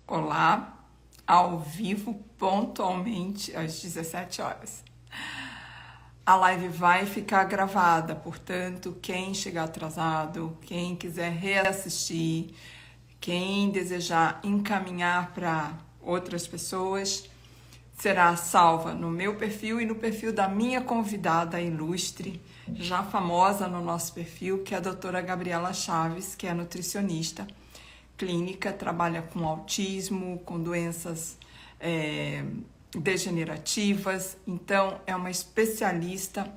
Olá, ao vivo, pontualmente às 17 horas. A live vai ficar gravada, portanto, quem chegar atrasado, quem quiser reassistir, quem desejar encaminhar para outras pessoas, será salva no meu perfil e no perfil da minha convidada ilustre, já famosa no nosso perfil, que é a doutora Gabriela Chaves, que é nutricionista clínica, trabalha com autismo, com doenças degenerativas, então é uma especialista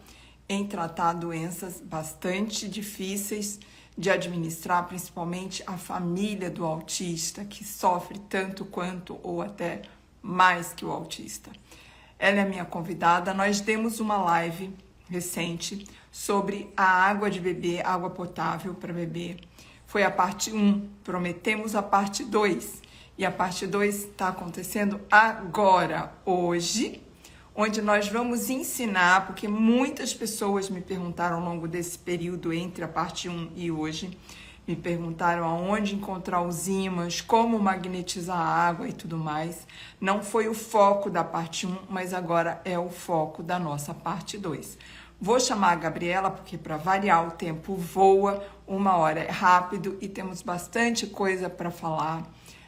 em tratar doenças bastante difíceis de administrar, principalmente a família do autista, que sofre tanto quanto ou até mais que o autista. Ela é minha convidada. Nós demos uma live recente sobre a água de beber, água potável para beber. Foi a parte 1, prometemos a parte 2. E a parte 2 está acontecendo agora, hoje, onde nós vamos ensinar, porque muitas pessoas me perguntaram ao longo desse período entre a parte 1 e hoje, me perguntaram aonde encontrar os ímãs, como magnetizar a água e tudo mais. Não foi o foco da parte 1, mas agora é o foco da nossa parte 2. Vou chamar a Gabriela, porque para variar o tempo voa, 1 hora é rápido e temos bastante coisa para falar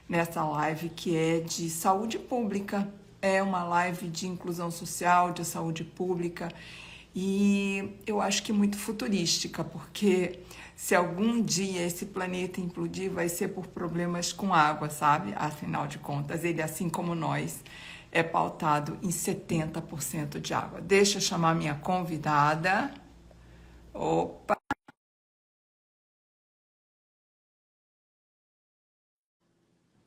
nessa live que é de saúde pública. É uma live de inclusão social, de saúde pública e eu acho que muito futurística, porque se algum dia esse planeta implodir, vai ser por problemas com água, sabe? Afinal de contas, ele, assim como nós, é pautado em 70% de água. Deixa eu chamar minha convidada. Opa!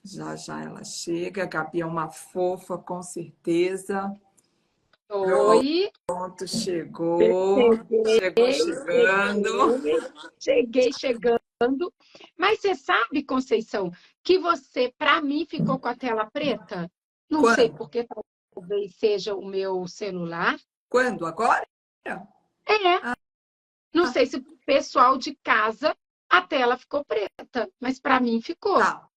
Já já ela chega. A Gabi é uma fofa, com certeza. Oi, Pronto, chegou. Chegou chegando. cheguei chegando. Mas você sabe, Conceição, que você, para mim, ficou com a tela preta? Não sei Quando? porque talvez seja o meu celular. Quando? Agora? É, não Ah, sei se o pessoal de casa a tela ficou preta, mas para mim ficou. tá.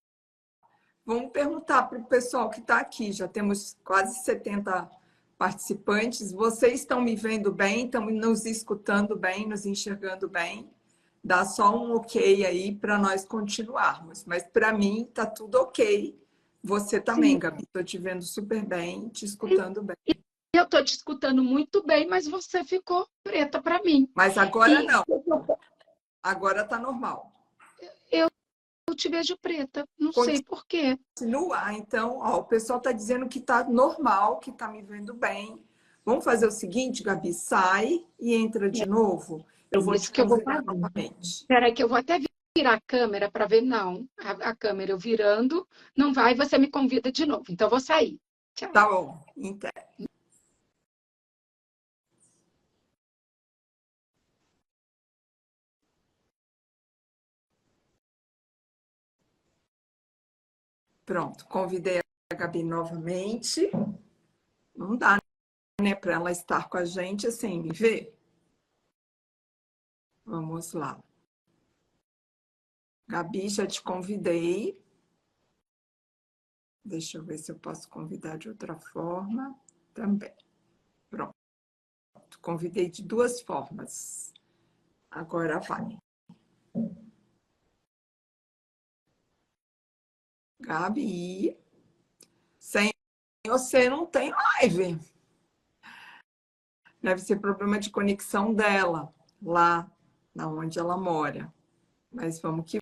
Vamos perguntar para o pessoal que está aqui. Já temos quase 70 participantes. Vocês estão me vendo bem? Estão nos escutando bem? Nos enxergando bem? Dá só um ok aí para nós continuarmos. Mas para mim está tudo ok. Você também, Sim, Gabi. Estou te vendo super bem, te escutando bem. eu estou te escutando muito bem, mas você ficou preta para mim. Mas agora E não. Agora está normal. eu te vejo preta, não sei por quê. Continuar. Então, ó, o pessoal está dizendo que está normal, que está me vendo bem. Vamos fazer o seguinte, Gabi, sai e entra de novo. É Eu vou te isso que eu vou convidar fazer. novamente. Espera aí que eu vou até virar a câmera para ver. Não, a câmera eu virando, não vai, você me convida de novo. Então, eu vou sair. Tchau. Tá bom. Então, pronto. Convidei a Gabi novamente. Não dá, né, para ela estar com a gente sem me ver. Vamos lá. Gabi, já te convidei. Deixa eu ver se eu posso convidar de outra forma também. Pronto. Convidei de duas formas. Agora vai. Gabi, sem você não tem live. Deve ser problema de conexão dela, lá na onde ela mora. Mas vamos que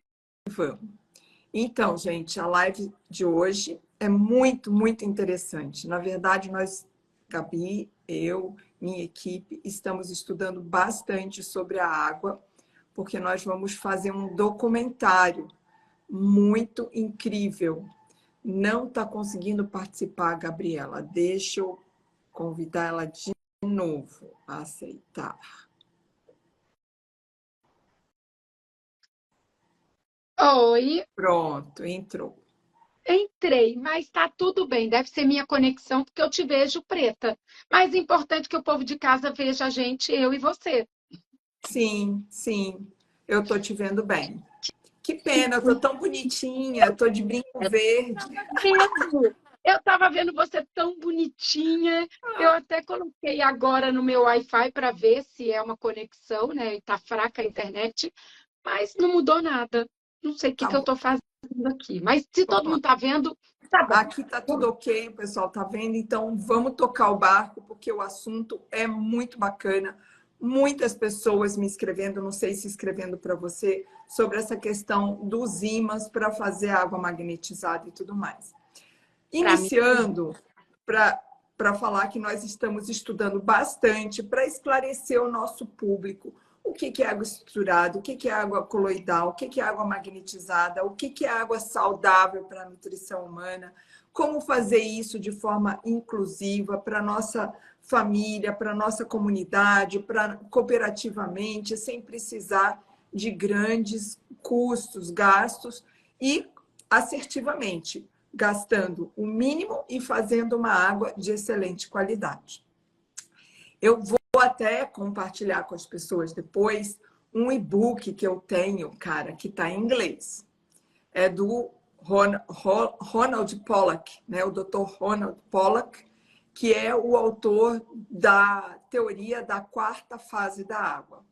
vamos. Então, gente, a live de hoje é muito, muito interessante. Na verdade, nós, Gabi, eu, minha equipe, estamos estudando bastante sobre a água, porque nós vamos fazer um documentário muito incrível. Não está conseguindo participar, Gabriela. Deixa eu convidar ela de novo a aceitar. Oi, Pronto, entrou. entrei, mas está tudo bem. Deve ser minha conexão, porque eu te vejo preta. Mais importante que o povo de casa veja a gente, eu e você. Sim, sim, eu estou te vendo bem. Que pena, eu tô tão bonitinha, tô de brinco verde. Vendo. Eu estava vendo você tão bonitinha. Eu até coloquei agora no meu Wi-Fi para ver se é uma conexão, né? E tá fraca a internet, mas não mudou nada. Não sei o que Tá que eu bom. estou fazendo aqui. Mas se todo mundo está vendo, tá bom. Aqui tá tudo ok, o pessoal tá vendo, então vamos tocar o barco, porque o assunto é muito bacana. Muitas pessoas me escrevendo, não sei se escrevendo para você, sobre essa questão dos ímãs para fazer água magnetizada e tudo mais. Para mim, Iniciando, para falar que nós estamos estudando bastante para esclarecer o nosso público o que é água estruturada, o que é água coloidal, o que é água magnetizada, o que é água saudável para a nutrição humana, como fazer isso de forma inclusiva para a nossa família, para a nossa comunidade, para cooperativamente, sem precisar de grandes custos, gastos e assertivamente, gastando o mínimo e fazendo uma água de excelente qualidade. Eu vou até compartilhar com as pessoas depois um e-book que eu tenho, cara, que está em inglês. É do Ronald Pollack, né? O Dr. Ronald Pollack, que é o autor da teoria da quarta fase da água.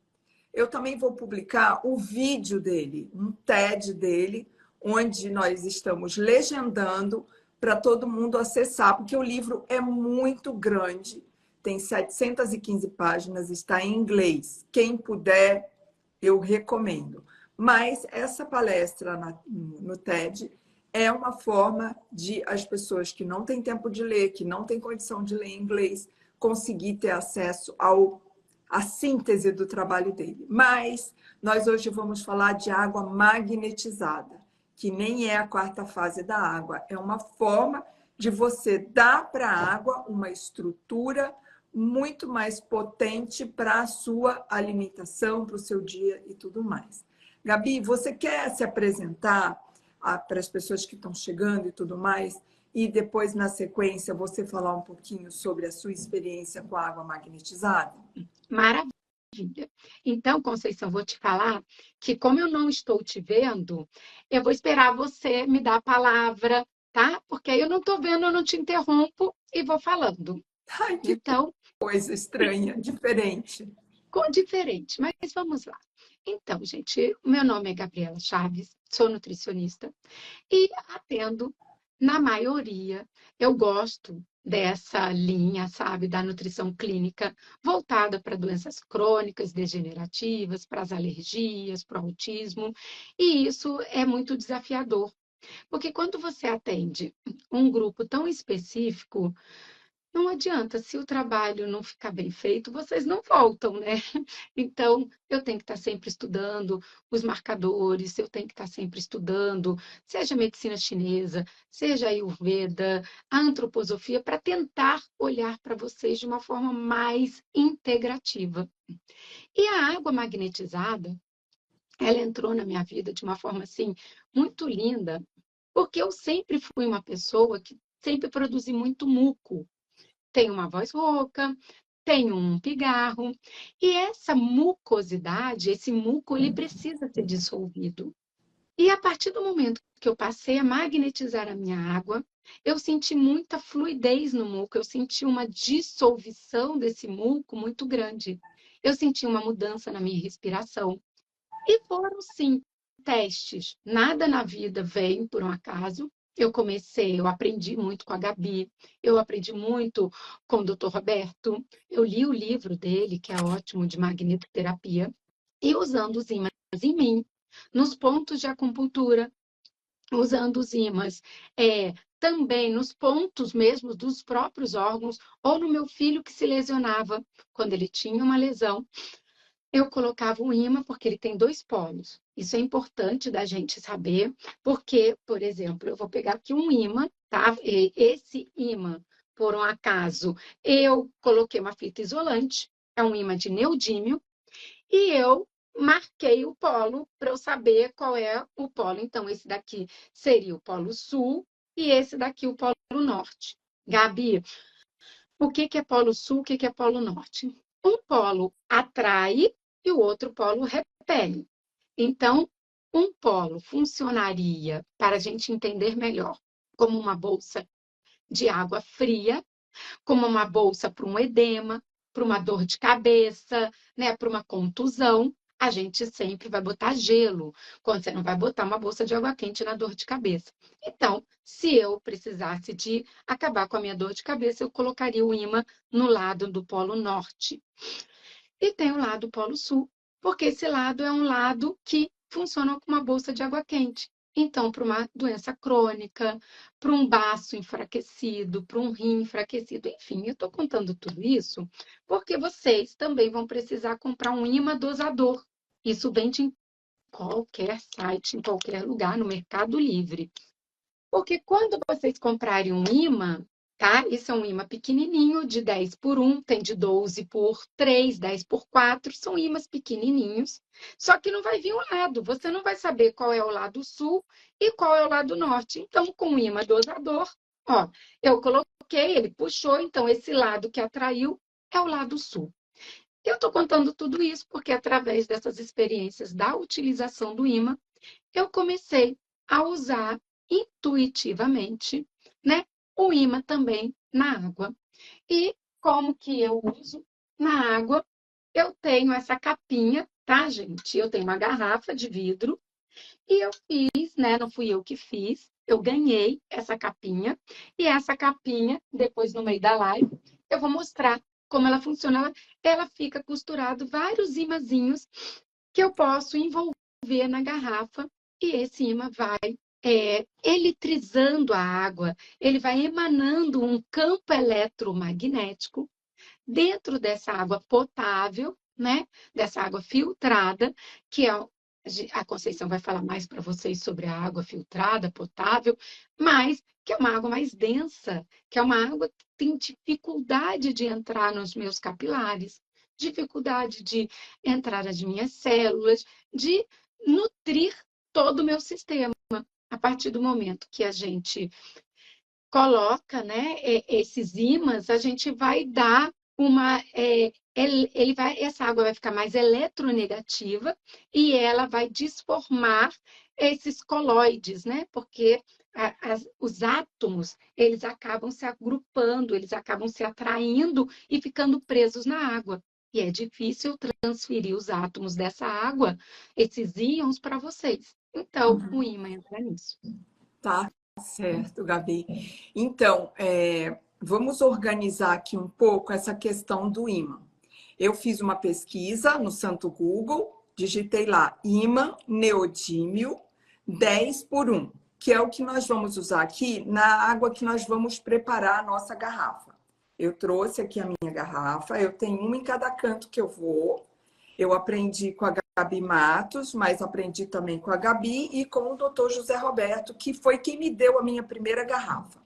Eu também vou publicar o vídeo dele, um TED dele, onde nós estamos legendando para todo mundo acessar, porque o livro é muito grande, tem 715 páginas, está em inglês. Quem puder, eu recomendo. Mas essa palestra no TED é uma forma de as pessoas que não têm tempo de ler, que não têm condição de ler em inglês, conseguir ter acesso à síntese do trabalho dele. Mas nós hoje vamos falar de água magnetizada, que nem é a quarta fase da água, é uma forma de você dar para a água uma estrutura muito mais potente para a sua alimentação, para o seu dia e tudo mais. Gabi, você quer se apresentar para as pessoas que estão chegando e tudo mais? E depois, na sequência, você falar um pouquinho sobre a sua experiência com a água magnetizada? maravilha. Então, Conceição, vou te falar que, como eu não estou te vendo, eu vou esperar você me dar a palavra, tá? Porque aí eu não estou vendo, eu não te interrompo e vou falando. Ai, que Então, coisa estranha, diferente. diferente, mas vamos lá. Então, gente, o meu nome é Gabriela Chaves, sou nutricionista e atendo, na maioria, eu gosto dessa linha, sabe, da nutrição clínica, voltada para doenças crônicas, degenerativas, para as alergias, para o autismo, e isso é muito desafiador, porque quando você atende um grupo tão específico, não adianta, se o trabalho não ficar bem feito, vocês não voltam, né? Então, eu tenho que estar sempre estudando os marcadores, eu tenho que estar sempre estudando, seja a medicina chinesa, seja a Ayurveda, a antroposofia, para tentar olhar para vocês de uma forma mais integrativa. E a água magnetizada, ela entrou na minha vida de uma forma assim muito linda, porque eu sempre fui uma pessoa que sempre produzi muito muco. Tenho uma voz rouca, tenho um pigarro, e essa mucosidade, esse muco, ele precisa ser dissolvido. E a partir do momento que eu passei a magnetizar a minha água, eu senti muita fluidez no muco, eu senti uma dissolução desse muco muito grande. Eu senti uma mudança na minha respiração. E foram, sim, testes. Nada na vida vem por um acaso. Eu aprendi muito com a Gabi, eu aprendi muito com o Dr. Roberto, eu li o livro dele, que é ótimo, de magnetoterapia, e usando os ímãs em mim, nos pontos de acupuntura, usando os ímãs também nos pontos mesmo dos próprios órgãos, ou no meu filho que se lesionava, quando ele tinha uma lesão, eu colocava um ímã porque ele tem dois polos. Isso é importante da gente saber, porque, por exemplo, eu vou pegar aqui um ímã, tá? E esse ímã, por um acaso, eu coloquei uma fita isolante, é um ímã de neodímio, e eu marquei o polo para eu saber qual é o polo. Então, esse daqui seria o polo sul e esse daqui o polo norte. Gabi, o que que é polo sul, o que que é polo norte? Um polo atrai e o outro polo repele. Então, Um polo funcionaria, para a gente entender melhor, como uma bolsa de água fria, como uma bolsa para um edema, para uma dor de cabeça, né, para uma contusão. A gente sempre vai botar gelo, quando você não vai botar uma bolsa de água quente na dor de cabeça. Então, se eu precisasse de acabar com a minha dor de cabeça, eu colocaria o ímã no lado do Polo Norte. E tem o lado Polo Sul, porque esse lado é um lado que funciona como uma bolsa de água quente. Então, para uma doença crônica, para um baço enfraquecido, para um rim enfraquecido, enfim, eu estou contando tudo isso porque vocês também vão precisar comprar um ímã dosador. Isso vende em qualquer site, em qualquer lugar, no Mercado Livre. Porque quando vocês comprarem um ímã, tá? Isso é um ímã pequenininho, de 10 por 1, tem de 12 por 3, 10 por 4, são ímãs pequenininhos. Só que não vai vir um lado, você não vai saber qual é o lado sul e qual é o lado norte. Então, com o ímã dosador, ó, eu coloquei, ele puxou, então esse lado que atraiu é o lado sul. Eu estou contando tudo isso porque, através dessas experiências da utilização do ímã, eu comecei a usar intuitivamente, né, o ímã também na água. E como que eu uso na água? Eu tenho essa capinha, tá, gente? Eu tenho uma garrafa de vidro e eu fiz, né? Não fui eu que fiz, eu ganhei essa capinha. E essa capinha, depois no meio da live, eu vou mostrar como ela funciona. Ela fica costurado vários imazinhos que eu posso envolver na garrafa e esse imã vai eletrizando a água, ele vai emanando um campo eletromagnético dentro dessa água potável, né? Dessa água filtrada, que é a Conceição vai falar mais para vocês sobre a água filtrada, potável, mas que é uma água mais densa, que é uma água que tem dificuldade de entrar nos meus capilares, dificuldade de entrar nas minhas células, de nutrir todo o meu sistema. A partir do momento que a gente coloca, né, esses ímãs, a gente vai dar essa água vai ficar mais eletronegativa e ela vai desformar esses coloides, né? Porque os átomos, eles acabam se agrupando, eles acabam se atraindo e ficando presos na água. E é difícil transferir os átomos dessa água, esses íons, para vocês. Então, o ímã entra nisso. Tá certo, Gabi. Então, vamos organizar aqui um pouco essa questão do ímã. Eu fiz uma pesquisa no Santo Google, digitei lá ímã neodímio 10 por 1, que é o que nós vamos usar aqui na água que nós vamos preparar a nossa garrafa. Eu trouxe aqui a minha garrafa, eu tenho uma em cada canto que eu vou. Eu aprendi com a Gabi Matos, mas aprendi também com a Gabi e com o Dr. José Roberto, que foi quem me deu a minha primeira garrafa.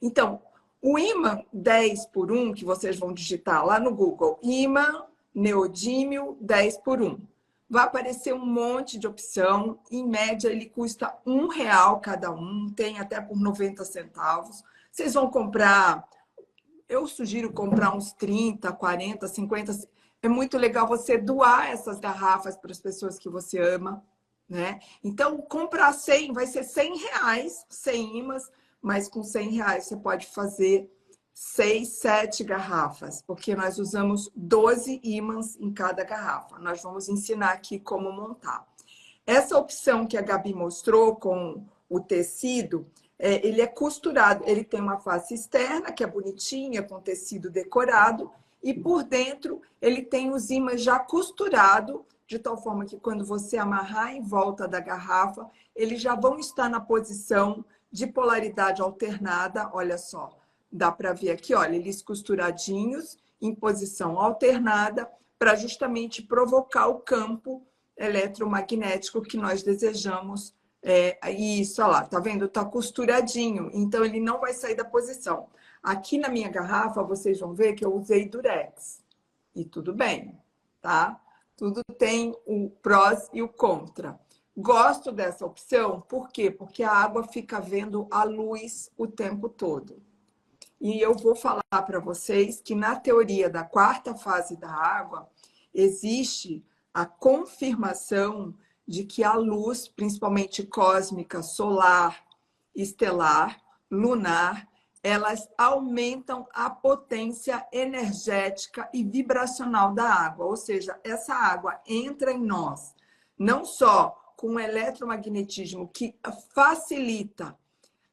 Então, o ímã 10 por 1, que vocês vão digitar lá no Google, ímã neodímio 10 por 1. Vai aparecer um monte de opção. Em média, ele custa R$ 1 cada um, tem até por 90 centavos. Vocês vão comprar, eu sugiro comprar uns 30, 40, 50. É muito legal você doar essas garrafas para as pessoas que você ama, né? Então, comprar 100, vai ser R$ 100, 100 imãs, mas com R$ 100 você pode fazer 6, 7 garrafas, porque nós usamos 12 ímãs em cada garrafa. Nós vamos ensinar aqui como montar. Essa opção que a Gabi mostrou com o tecido, ele é costurado, ele tem uma face externa, que é bonitinha, com tecido decorado, e por dentro ele tem os ímãs já costurado, de tal forma que quando você amarrar em volta da garrafa, eles já vão estar na posição de polaridade alternada. Olha só, dá para ver aqui, olha, eles costuradinhos em posição alternada para justamente provocar o campo eletromagnético que nós desejamos. Isso, olha lá, tá vendo? Tá costuradinho, então ele não vai sair da posição. Aqui na minha garrafa, vocês vão ver que eu usei durex. E tudo bem, tá? Tudo tem o prós e o contra. Gosto dessa opção, por quê? Porque a água fica vendo a luz o tempo todo. E eu vou falar para vocês que na teoria da quarta fase da água, existe a confirmação de que a luz, principalmente cósmica, solar, estelar, lunar, elas aumentam a potência energética e vibracional da água. Ou seja, essa água entra em nós, não só com o eletromagnetismo que facilita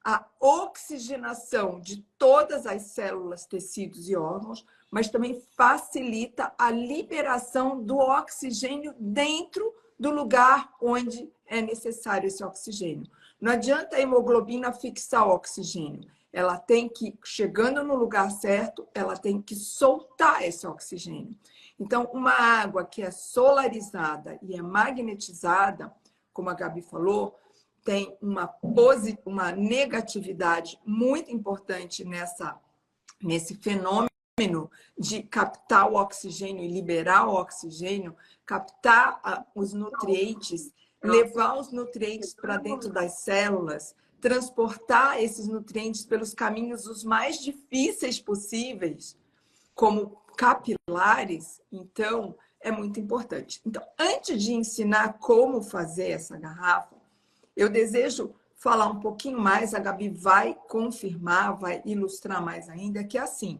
a oxigenação de todas as células, tecidos e órgãos, mas também facilita a liberação do oxigênio dentro do lugar onde é necessário esse oxigênio. Não adianta a hemoglobina fixar o oxigênio. Ela tem que, chegando no lugar certo, ela tem que soltar esse oxigênio. Então, uma água que é solarizada e é magnetizada, como a Gabi falou, tem uma negatividade muito importante nesse fenômeno de captar o oxigênio e liberar o oxigênio, captar os nutrientes, levar os nutrientes para dentro das células, transportar esses nutrientes pelos caminhos os mais difíceis possíveis, como capilares. Então, é muito importante. Então, antes de ensinar como fazer essa garrafa, eu desejo falar um pouquinho mais, a Gabi vai confirmar, vai ilustrar mais ainda, que é assim,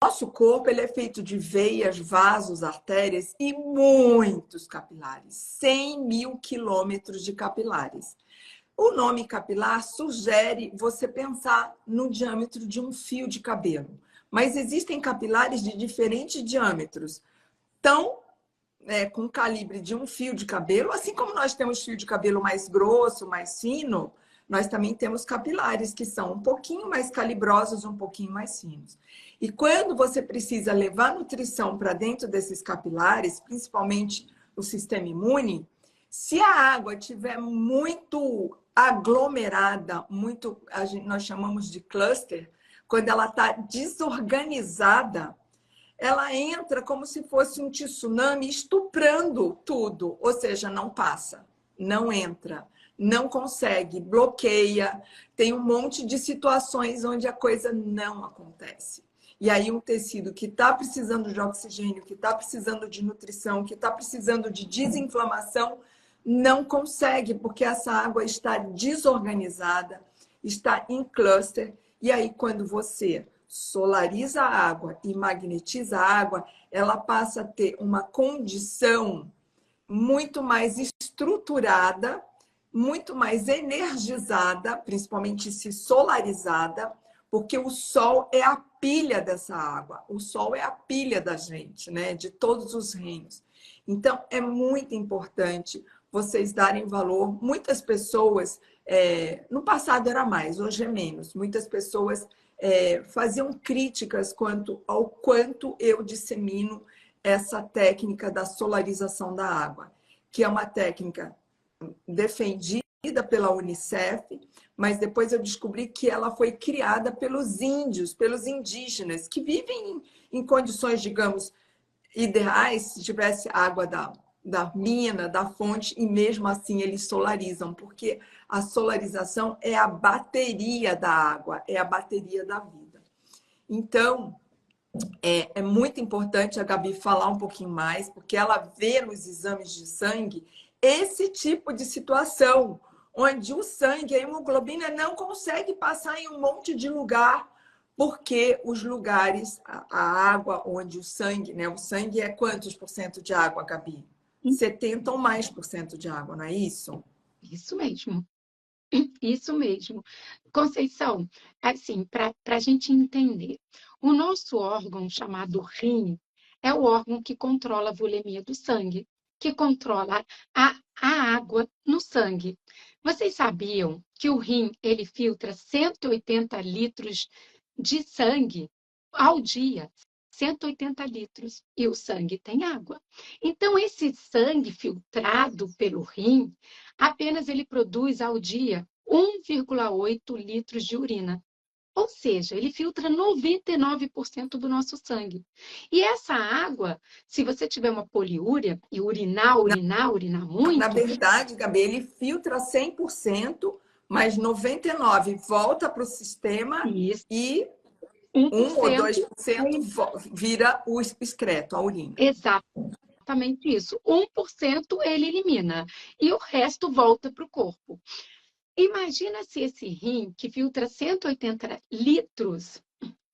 nosso corpo ele é feito de veias, vasos, artérias e muitos capilares, 100 mil quilômetros de capilares. O nome capilar sugere você pensar no diâmetro de um fio de cabelo, mas existem capilares de diferentes diâmetros, com calibre de um fio de cabelo, assim como nós temos fio de cabelo mais grosso, mais fino, nós também temos capilares que são um pouquinho mais calibrosos, um pouquinho mais finos. E quando você precisa levar nutrição para dentro desses capilares, principalmente o sistema imune, se a água estiver muito aglomerada, nós chamamos de cluster, quando ela está desorganizada, ela entra como se fosse um tsunami estuprando tudo, ou seja, não passa, não entra, não consegue, bloqueia, tem um monte de situações onde a coisa não acontece. E aí um tecido que está precisando de oxigênio, que está precisando de nutrição, que está precisando de desinflamação, não consegue, porque essa água está desorganizada, está em cluster, e aí quando você solariza a água e magnetiza a água, ela passa a ter uma condição muito mais estruturada, muito mais energizada, principalmente se solarizada, porque o sol é a pilha dessa água, o sol é a pilha da gente, né? De todos os reinos. Então, é muito importante vocês darem valor. Muitas pessoas, no passado era mais, hoje é menos, muitas pessoas faziam críticas quanto ao quanto eu dissemino essa técnica da solarização da água, que é uma técnica defendida pela Unicef, mas depois eu descobri que ela foi criada pelos índios, pelos indígenas, que vivem em condições, digamos, ideais, se tivesse água da mina, da fonte, e mesmo assim eles solarizam, porque a solarização é a bateria da água, é a bateria da vida. Então, é muito importante a Gabi falar um pouquinho mais, porque ela vê nos exames de sangue esse tipo de situação, onde o sangue, a hemoglobina, não consegue passar em um monte de lugar, porque os lugares, a água onde o sangue, né? O sangue é quantos por cento de água, Gabi? 70 ou mais por cento de água, não é isso? Isso mesmo. Isso mesmo. Conceição, assim, para a gente entender, o nosso órgão chamado rim é o órgão que controla a volemia do sangue, que controla a água no sangue. Vocês sabiam que o rim ele filtra 180 litros de sangue ao dia? 180 litros, e o sangue tem água. Então, esse sangue filtrado pelo rim, apenas ele produz ao dia 1,8 litros de urina. Ou seja, ele filtra 99% do nosso sangue. E essa água, se você tiver uma poliúria e urinar muito... Na verdade, Gabi, ele filtra 100%, mas 99% volta para o sistema. Isso. E 1 ou 2% vira o excreto, a urina. Exatamente. exatamente isso. 1% ele elimina e o resto volta para o corpo. Imagina se esse rim, que filtra 180 litros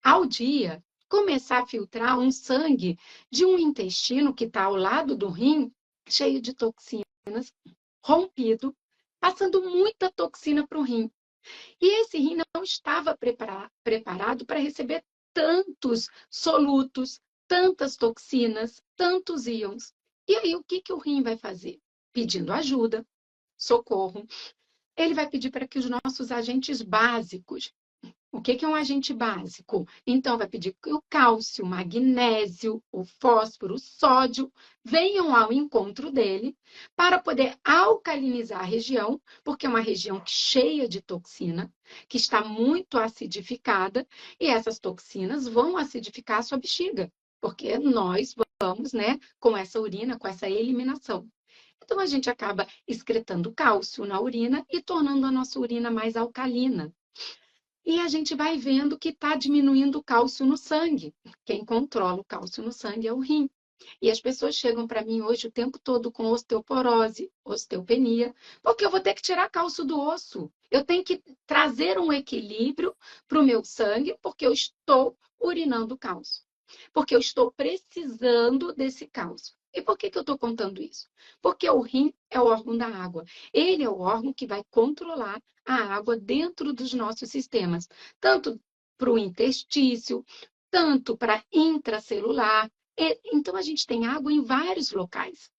ao dia, começar a filtrar um sangue de um intestino que está ao lado do rim, cheio de toxinas, rompido, passando muita toxina para o rim. E esse rim não estava preparado para receber tantos solutos, tantas toxinas, tantos íons. E aí, o que o rim vai fazer? Pedindo ajuda, socorro. Ele vai pedir para que os nossos agentes básicos. O que é um agente básico? Então, vai pedir que o cálcio, o magnésio, o fósforo, o sódio venham ao encontro dele para poder alcalinizar a região, porque é uma região cheia de toxina, que está muito acidificada, e essas toxinas vão acidificar a sua bexiga, porque nós vamos, né, com essa urina, com essa eliminação. Então, a gente acaba excretando cálcio na urina e tornando a nossa urina mais alcalina. E a gente vai vendo que está diminuindo o cálcio no sangue. Quem controla o cálcio no sangue é o rim. E as pessoas chegam para mim hoje o tempo todo com osteoporose, osteopenia, porque eu vou ter que tirar cálcio do osso. Eu tenho que trazer um equilíbrio para o meu sangue, porque eu estou urinando cálcio. Porque eu estou precisando desse cálcio. E por que eu estou contando isso? Porque o rim é o órgão da água. Ele é o órgão que vai controlar a água dentro dos nossos sistemas, tanto para o intestício, tanto para intracelular. Então, a gente tem água em vários locais.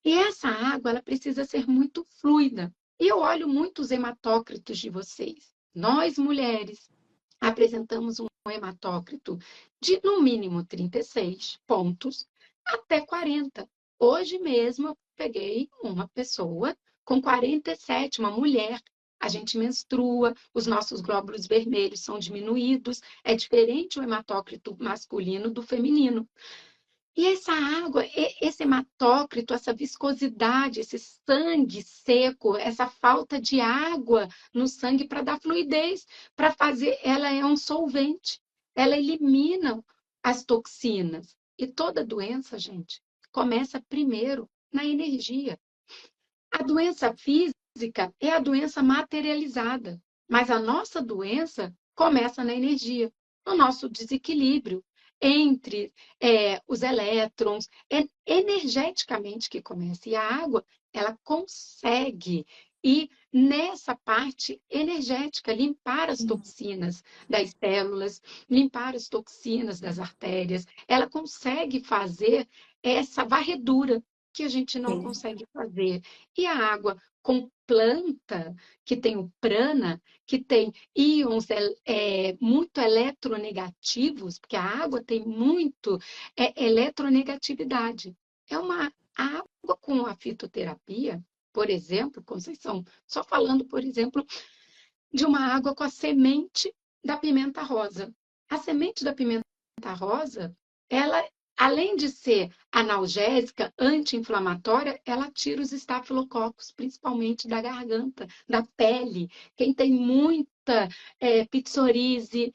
E essa água, ela precisa ser muito fluida. E eu olho muito os hematócritos de vocês. Nós, mulheres, apresentamos um hematócrito de, no mínimo, 36 pontos até 40. Hoje mesmo, eu peguei uma pessoa com 47, uma mulher. A gente menstrua, os nossos glóbulos vermelhos são diminuídos. É diferente o hematócrito masculino do feminino. E essa água, esse hematócrito, essa viscosidade, esse sangue seco, essa falta de água no sangue para dar fluidez, para fazer, ela é um solvente, ela elimina as toxinas. E toda doença, gente, começa primeiro na energia. A doença física é a doença materializada, mas a nossa doença começa na energia, no nosso desequilíbrio entre os elétrons, energeticamente que começa. E a água, ela consegue ir nessa parte energética, limpar as toxinas das células, limpar as toxinas das artérias. Ela consegue fazer essa varredura que a gente não consegue fazer. E a água com planta, que tem o prana, que tem íons muito eletronegativos, porque a água tem muito eletronegatividade. É uma água com a fitoterapia, por exemplo, Conceição, só falando, por exemplo, de uma água com a semente da pimenta rosa. A semente da pimenta rosa, ela, além de ser analgésica, anti-inflamatória, ela tira os estafilococos, principalmente da garganta, da pele. Quem tem muita psoríase.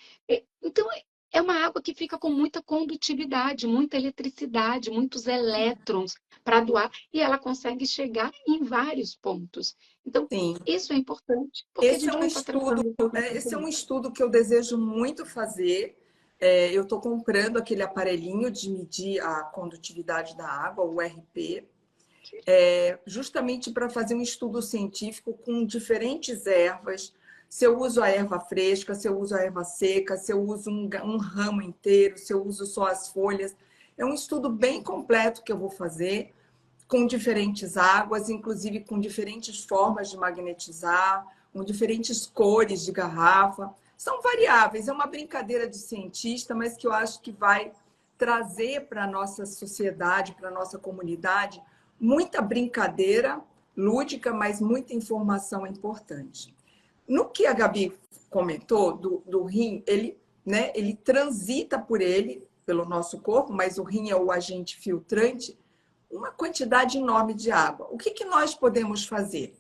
Então, é uma água que fica com muita condutividade, muita eletricidade, muitos elétrons para doar, e ela consegue chegar em vários pontos. Então, Sim. isso é importante, porque a gente vai estar tratando... Esse é um estudo que eu desejo muito fazer. Eu estou comprando aquele aparelhinho de medir a condutividade da água, o RP, justamente para fazer um estudo científico com diferentes ervas. Se eu uso a erva fresca, se eu uso a erva seca, se eu uso um ramo inteiro, se eu uso só as folhas. É um estudo bem completo que eu vou fazer, com diferentes águas, inclusive com diferentes formas de magnetizar, com diferentes cores de garrafa. São variáveis, é uma brincadeira de cientista, mas que eu acho que vai trazer para a nossa sociedade, para a nossa comunidade, muita brincadeira lúdica, mas muita informação importante. No que a Gabi comentou do rim, ele transita pelo nosso corpo, mas o rim é o agente filtrante, uma quantidade enorme de água. O que nós podemos fazer?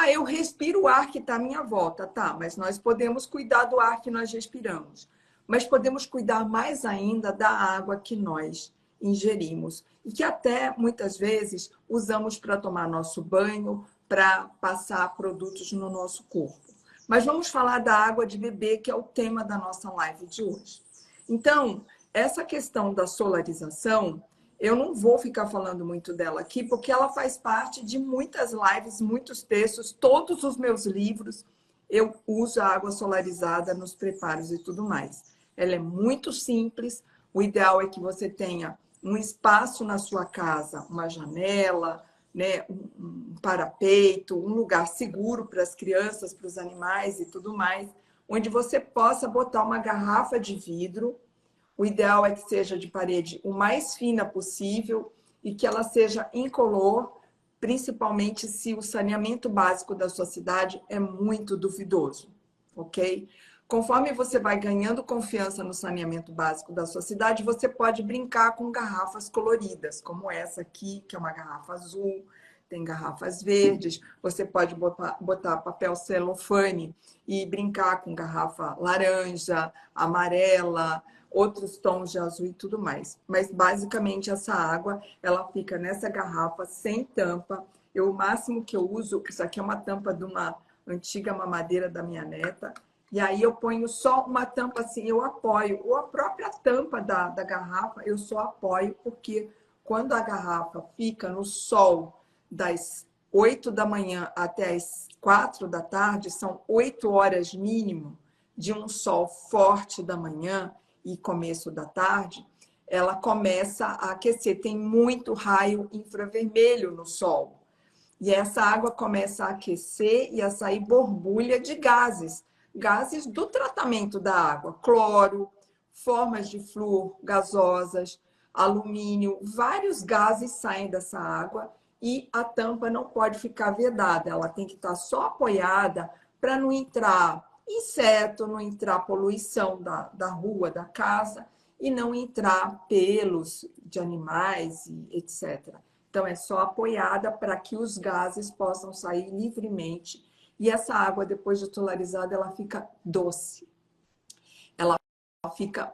Eu respiro o ar que está à minha volta, tá, mas nós podemos cuidar do ar que nós respiramos. Mas podemos cuidar mais ainda da água que nós ingerimos e que até muitas vezes usamos para tomar nosso banho, para passar produtos no nosso corpo. Mas vamos falar da água de beber, que é o tema da nossa live de hoje. Então, essa questão da solarização, eu não vou ficar falando muito dela aqui, porque ela faz parte de muitas lives, muitos textos, todos os meus livros, eu uso a água solarizada nos preparos e tudo mais. Ela é muito simples, o ideal é que você tenha um espaço na sua casa, uma janela, né, um parapeito, um lugar seguro para as crianças, para os animais e tudo mais, onde você possa botar uma garrafa de vidro. O ideal é que seja de parede o mais fina possível e que ela seja incolor, principalmente se o saneamento básico da sua cidade é muito duvidoso, ok? Conforme você vai ganhando confiança no saneamento básico da sua cidade, você pode brincar com garrafas coloridas, como essa aqui, que é uma garrafa azul, tem garrafas verdes, você pode botar papel celofane e brincar com garrafa laranja, amarela, outros tons de azul e tudo mais. Mas, basicamente, essa água, ela fica nessa garrafa sem tampa. O máximo que eu uso, isso aqui é uma tampa de uma antiga mamadeira da minha neta, e aí eu ponho só uma tampa assim, eu apoio. Ou a própria tampa da garrafa, eu só apoio, porque quando a garrafa fica no sol das 8 da manhã até as 4 da tarde, são 8 horas mínimo de um sol forte da manhã e começo da tarde, ela começa a aquecer. Tem muito raio infravermelho no sol. E essa água começa a aquecer e a sair borbulha de gases. Gases do tratamento da água. Cloro, formas de flúor gasosas, alumínio. Vários gases saem dessa água e a tampa não pode ficar vedada. Ela tem que estar só apoiada para não entrar inseto, não entrar poluição da rua, da casa e não entrar pelos de animais e etc. Então, é só apoiada para que os gases possam sair livremente. E essa água, depois de solarizada, ela fica doce. Ela fica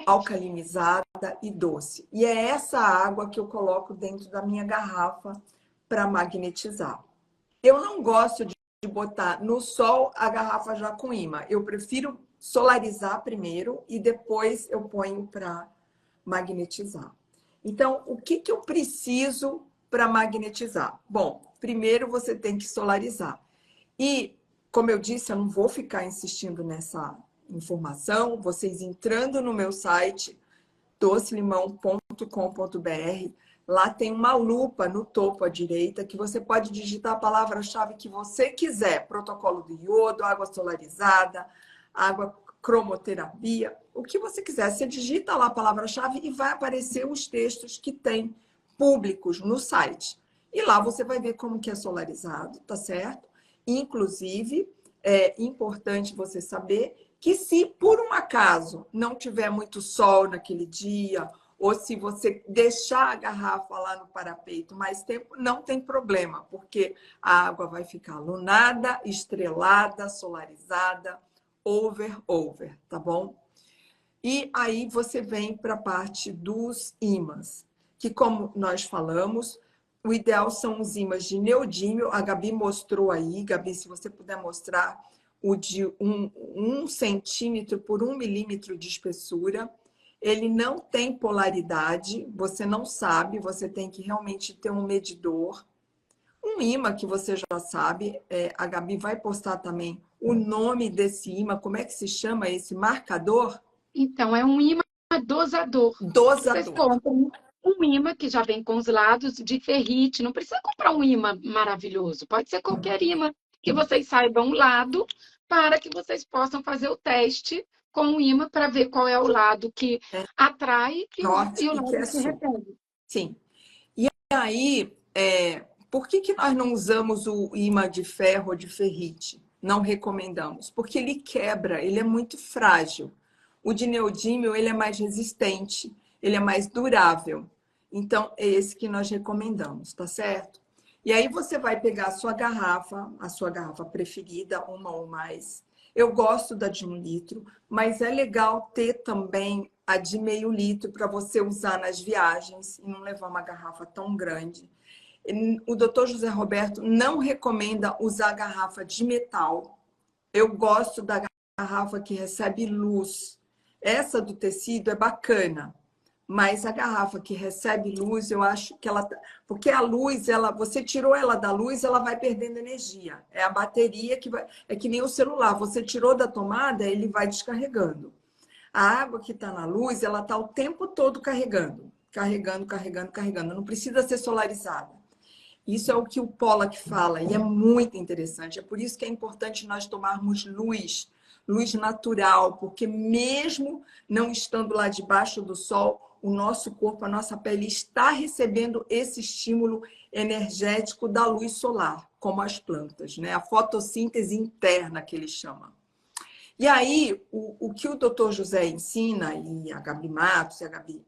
alcalinizada e doce. E é essa água que eu coloco dentro da minha garrafa para magnetizar. Eu não gosto de botar no sol a garrafa já com imã. Eu prefiro solarizar primeiro e depois eu ponho para magnetizar. Então, o que eu preciso para magnetizar? Bom, primeiro você tem que solarizar. E, como eu disse, eu não vou ficar insistindo nessa informação. Vocês entrando no meu site, docelimão.com.br, lá tem uma lupa no topo à direita que você pode digitar a palavra-chave que você quiser. Protocolo do iodo, água solarizada, água cromoterapia, o que você quiser. Você digita lá a palavra-chave e vai aparecer os textos que tem públicos no site. E lá você vai ver como que é solarizado, tá certo? Inclusive, é importante você saber que se por um acaso não tiver muito sol naquele dia, ou se você deixar a garrafa lá no parapeito mais tempo, não tem problema, porque a água vai ficar lunada, estrelada, solarizada, over, tá bom? E aí você vem para a parte dos ímãs, que como nós falamos, o ideal são os ímãs de neodímio. A Gabi mostrou aí, Gabi, se você puder mostrar o de 1 centímetro por 1 milímetro de espessura. Ele não tem polaridade, você não sabe, você tem que realmente ter um medidor. Um imã que você já sabe, a Gabi vai postar também o nome desse imã, como é que se chama esse marcador? Então, é um imã dosador. Vocês Dosador. compram um imã que já vem com os lados de ferrite. Não precisa comprar um imã maravilhoso. Pode ser qualquer imã que vocês saibam o lado para que vocês possam fazer o teste com o imã para ver qual é o lado que atrai e o Norte e lado que é que sul. repele. Sim. E aí, por que nós não usamos o imã de ferro ou de ferrite? Não recomendamos. Porque ele quebra, ele é muito frágil. O de neodímio, ele é mais resistente, ele é mais durável. Então, é esse que nós recomendamos, tá certo? E aí você vai pegar a sua garrafa preferida, uma ou mais. Eu gosto da de 1 litro, mas é legal ter também a de meio litro para você usar nas viagens e não levar uma garrafa tão grande. O doutor José Roberto não recomenda usar garrafa de metal. Eu gosto da garrafa que recebe luz. Essa do tecido é bacana, mas a garrafa que recebe luz, eu acho que ela... Porque a luz, você tirou ela da luz, ela vai perdendo energia. É a bateria que vai... É que nem o celular. Você tirou da tomada, ele vai descarregando. A água que está na luz, ela está o tempo todo carregando. Carregando, carregando, carregando. Não precisa ser solarizada. Isso é o que o Pollack fala e é muito interessante. É por isso que é importante nós tomarmos luz, luz natural, porque mesmo não estando lá debaixo do sol, o nosso corpo, a nossa pele está recebendo esse estímulo energético da luz solar, como as plantas, né? A fotossíntese interna que ele chama. E aí, o que o doutor José ensina, e a Gabi Matos e a Gabi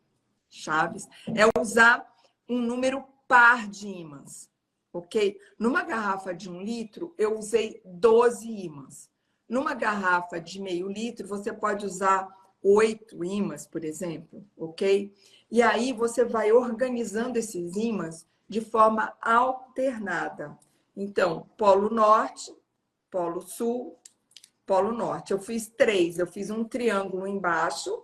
Chaves, é usar um número par de ímãs, ok? Numa garrafa de 1 litro, eu usei 12 ímãs. Numa garrafa de meio litro, você pode usar 8 ímãs, por exemplo, ok? E aí você vai organizando esses ímãs de forma alternada. Então, Polo Norte, Polo Sul, Polo Norte. Eu fiz 3, eu fiz um triângulo embaixo,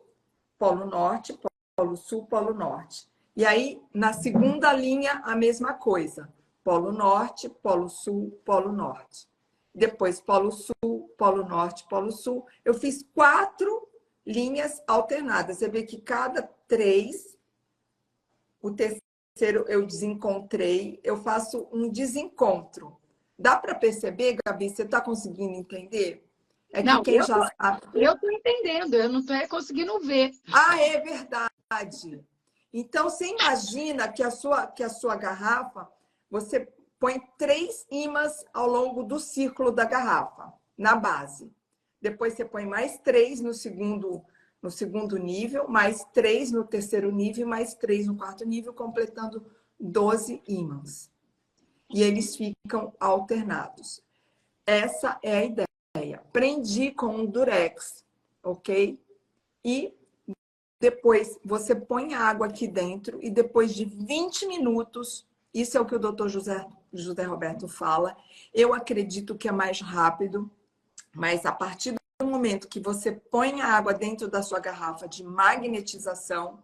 Polo Norte, Polo Sul, Polo Norte. E aí, na segunda linha, a mesma coisa. Polo Norte, Polo Sul, Polo Norte. Depois, Polo Sul, Polo Norte, Polo Sul. Eu fiz 4 linhas alternadas. Você vê que cada 3, o terceiro eu desencontrei, eu faço um desencontro. Dá para perceber, Gabi? Você está conseguindo entender? É que Não, quem já sabe... eu estou entendendo, eu não estou conseguindo ver. Ah, é verdade. Então, você imagina que a sua garrafa, você põe 3 ímãs ao longo do círculo da garrafa, na base. Depois você põe mais 3 no segundo nível, mais 3 no terceiro nível, mais 3 no quarto nível, completando 12 ímãs. E eles ficam alternados. Essa é a ideia. Prendi com um durex, ok? E depois você põe a água aqui dentro e depois de 20 minutos, isso é o que o doutor José Roberto fala, eu acredito que é mais rápido, mas a partir do momento que você põe a água dentro da sua garrafa de magnetização,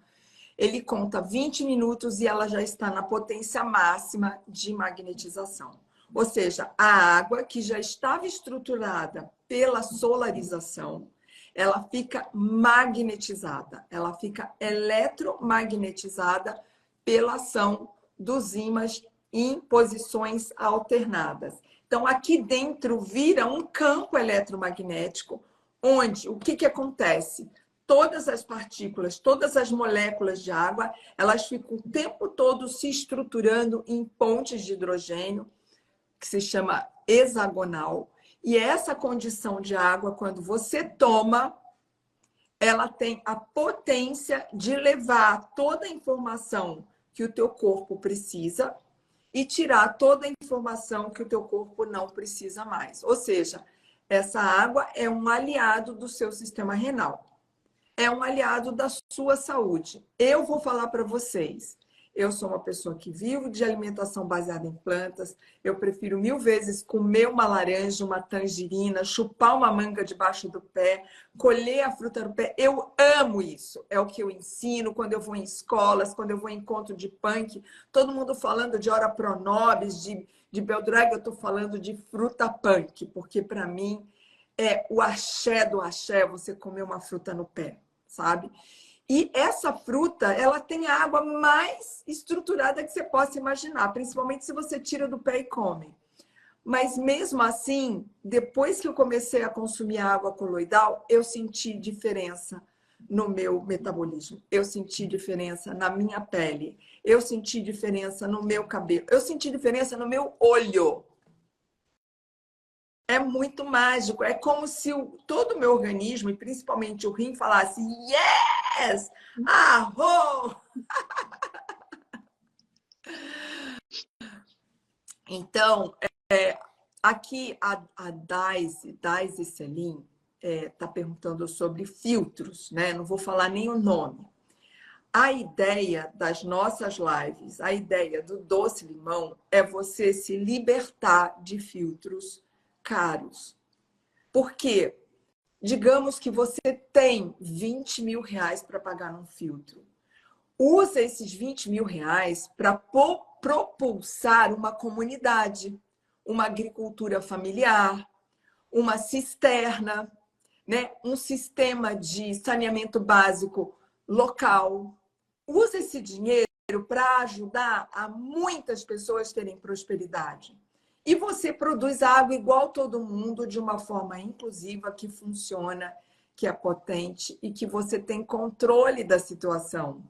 ele conta 20 minutos e ela já está na potência máxima de magnetização. Ou seja, a água que já estava estruturada pela solarização, ela fica magnetizada, ela fica eletromagnetizada pela ação dos ímãs em posições alternadas. Então, aqui dentro vira um campo eletromagnético, onde o que acontece? Todas as partículas, todas as moléculas de água, elas ficam o tempo todo se estruturando em pontes de hidrogênio, que se chama hexagonal. E essa condição de água, quando você toma, ela tem a potência de levar toda a informação que o teu corpo precisa e tirar toda a informação que o teu corpo não precisa mais. Ou seja, essa água é um aliado do seu sistema renal. É um aliado da sua saúde. Eu vou falar para vocês. Eu sou uma pessoa que vivo de alimentação baseada em plantas. Eu prefiro 1000 vezes comer uma laranja, uma tangerina, chupar uma manga debaixo do pé, colher a fruta no pé. Eu amo isso. É o que eu ensino quando eu vou em escolas, quando eu vou em encontro de punk. Todo mundo falando de ora pro nobis, de Beldrag, eu estou falando de fruta punk, porque para mim é o axé do axé você comer uma fruta no pé, sabe? E essa fruta, ela tem a água mais estruturada que você possa imaginar, principalmente se você tira do pé e come. Mas mesmo assim, depois que eu comecei a consumir água coloidal, eu senti diferença no meu metabolismo. Eu senti diferença na minha pele. Eu senti diferença no meu cabelo. Eu senti diferença no meu olho. É muito mágico. É como se todo o meu organismo, e principalmente o rim, falasse: Yes! Arro! Então, aqui a Daisy Selim, está perguntando sobre filtros, né? Não vou falar nem o nome. A ideia das nossas lives, a ideia do Doce Limão é você se libertar de filtros caros. Porque, digamos que você tem 20 mil reais para pagar num filtro. Usa esses 20 mil reais para propulsar uma comunidade, uma agricultura familiar, uma cisterna, né? Um sistema de saneamento básico local. Usa esse dinheiro para ajudar a muitas pessoas terem prosperidade. E você produz água igual todo mundo, de uma forma inclusiva, que funciona, que é potente e que você tem controle da situação.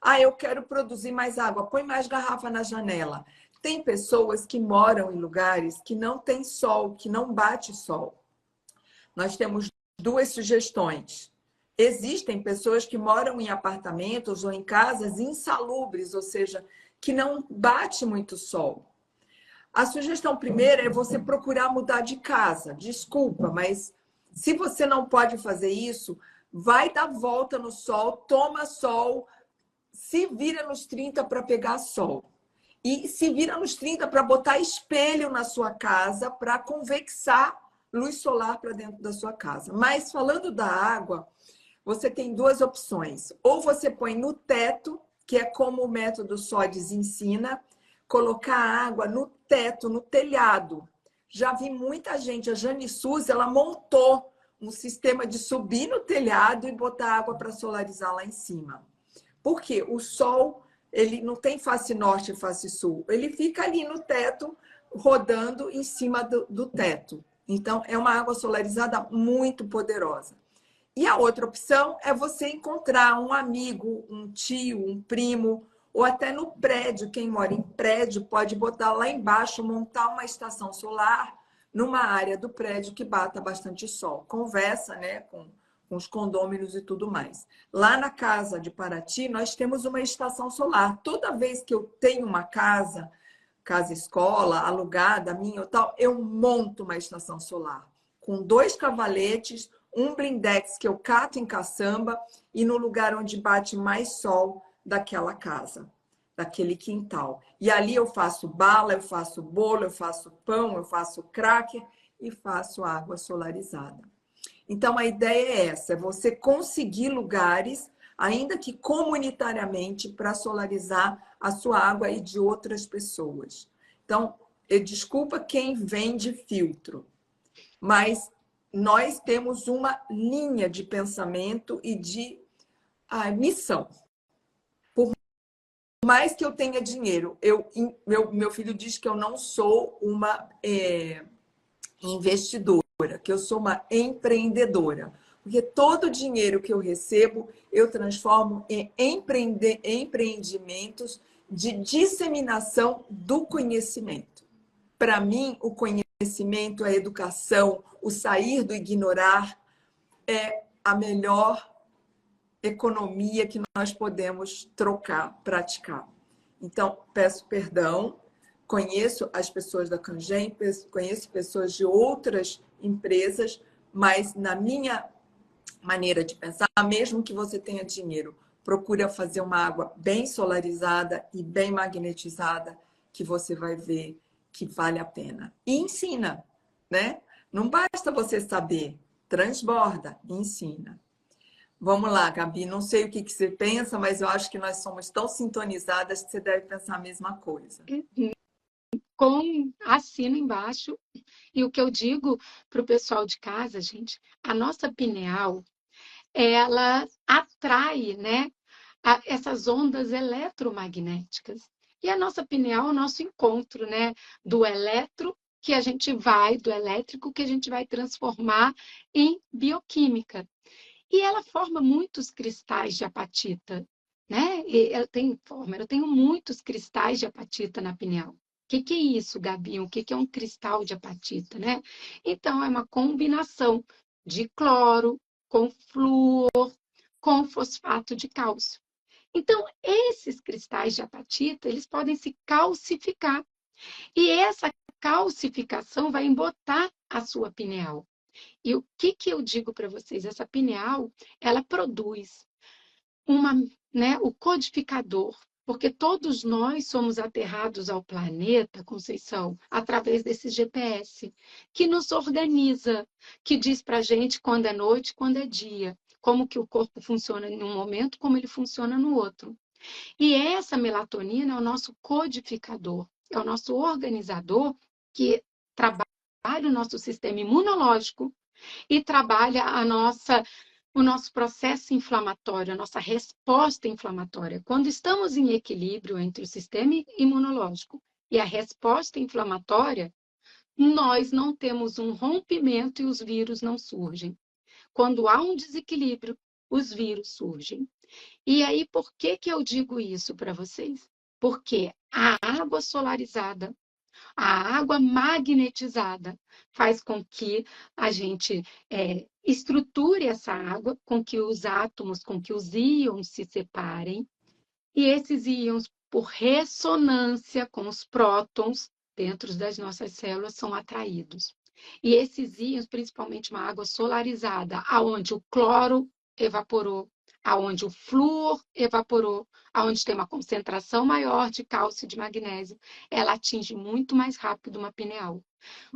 Ah, eu quero produzir mais água, põe mais garrafa na janela. Tem pessoas que moram em lugares que não tem sol, que não bate sol. Nós temos duas sugestões. Existem pessoas que moram em apartamentos ou em casas insalubres, ou seja, que não bate muito sol. A sugestão primeira é você procurar mudar de casa. Desculpa, mas se você não pode fazer isso, vai dar volta no sol, toma sol, se vira nos 30 para pegar sol. E se vira nos 30 para botar espelho na sua casa, para convexar luz solar para dentro da sua casa. Mas falando da água, você tem duas opções. Ou você põe no teto, que é como o método SODES ensina, colocar água no teto, no telhado. Já vi muita gente, a Jane Suzy, ela montou um sistema de subir no telhado e botar água para solarizar lá em cima. Por quê? O sol, ele não tem face norte e face sul. Ele fica ali no teto, rodando em cima do teto. Então, é uma água solarizada muito poderosa. E a outra opção é você encontrar um amigo, um tio, um primo, ou até no prédio. Quem mora em prédio pode botar lá embaixo, montar uma estação solar numa área do prédio que bata bastante sol. Conversa, né, com os condôminos e tudo mais. Lá na casa de Paraty, nós temos uma estação solar. Toda vez que eu tenho uma casa escola, alugada, minha ou tal, eu monto uma estação solar com 2 cavaletes, um blindex que eu cato em caçamba e no lugar onde bate mais sol daquela casa, daquele quintal. E ali eu faço bala, eu faço bolo, eu faço pão, eu faço cracker e faço água solarizada. Então, a ideia é essa, é você conseguir lugares, ainda que comunitariamente, para solarizar a sua água e de outras pessoas. Então, desculpa quem vende filtro, mas nós temos uma linha de pensamento e de missão. Por mais que eu tenha dinheiro, meu filho diz que eu não sou uma investidora, que eu sou uma empreendedora. Porque todo o dinheiro que eu recebo, eu transformo em empreendimentos de disseminação do conhecimento. Para mim, o conhecimento, a educação, o sair do ignorar é a melhor economia que nós podemos trocar, praticar. Então, peço perdão, conheço as pessoas da Cangem, conheço pessoas de outras empresas, mas na minha maneira de pensar, mesmo que você tenha dinheiro, procura fazer uma água bem solarizada e bem magnetizada, que você vai ver que vale a pena. E ensina, né? Não basta você saber, transborda, ensina. Vamos lá, Gabi, não sei o que você pensa, mas eu acho que nós somos tão sintonizadas que você deve pensar a mesma coisa. Assina embaixo. E o que eu digo para o pessoal de casa, gente, a nossa pineal, ela atrai, né, essas ondas eletromagnéticas. E a nossa pineal é o nosso encontro, né, do elétrico que a gente vai transformar em bioquímica. E ela forma muitos cristais de apatita, né? Eu tenho muitos cristais de apatita na pineal. O que é isso, Gabi? O que é um cristal de apatita, né? Então, é uma combinação de cloro com flúor, com fosfato de cálcio. Então, esses cristais de apatita, eles podem se calcificar. E essa calcificação vai embotar a sua pineal. E o que que eu digo para vocês? Essa pineal, ela produz uma, né, o codificador, porque todos nós somos aterrados ao planeta, Conceição, através desse GPS, que nos organiza, que diz para a gente quando é noite, quando é dia, como que o corpo funciona em um momento, como ele funciona no outro. E essa melatonina é o nosso codificador, é o nosso organizador que trabalha o nosso sistema imunológico e trabalha o nosso processo inflamatório, a nossa resposta inflamatória. Quando estamos em equilíbrio entre o sistema imunológico e a resposta inflamatória, nós não temos um rompimento e os vírus não surgem. Quando há um desequilíbrio, os vírus surgem. E aí, por que que eu digo isso para vocês? Porque a água solarizada, a água magnetizada, faz com que a gente estruture essa água, com que os átomos, com que os íons se separem, e esses íons, por ressonância com os prótons dentro das nossas células, são atraídos. E esses íons, principalmente uma água solarizada, aonde o cloro evaporou, aonde o flúor evaporou, aonde tem uma concentração maior de cálcio e de magnésio, ela atinge muito mais rápido uma pineal.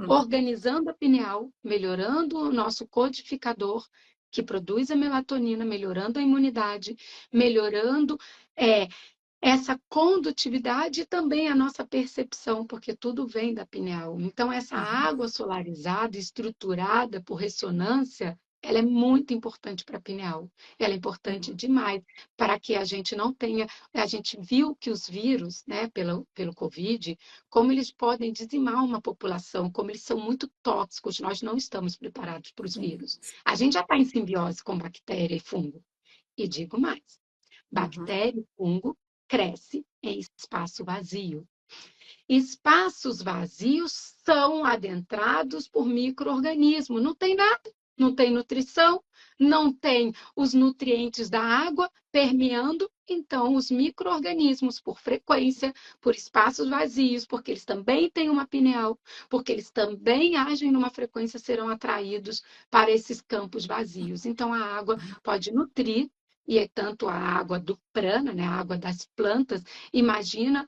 Organizando a pineal, melhorando o nosso codificador, que produz a melatonina, melhorando a imunidade, melhorando essa condutividade e também a nossa percepção, porque tudo vem da pineal. Então, essa água solarizada, estruturada por ressonância, ela é muito importante para a pineal. Ela é importante demais para que a gente não tenha... A gente viu que os vírus, né, pelo Covid, como eles podem dizimar uma população, como eles são muito tóxicos, nós não estamos preparados para os vírus. A gente já está em simbiose com bactéria e fungo. E digo mais, bactéria e fungo cresce em espaço vazio. Espaços vazios são adentrados por micro-organismos. Não tem nada, não tem nutrição, não tem os nutrientes da água permeando. Então, os micro-organismos, por frequência, por espaços vazios, porque eles também têm uma pineal, porque eles também agem numa frequência, serão atraídos para esses campos vazios. Então, a água pode nutrir, e é tanto a água do prana, né, a água das plantas. Imagina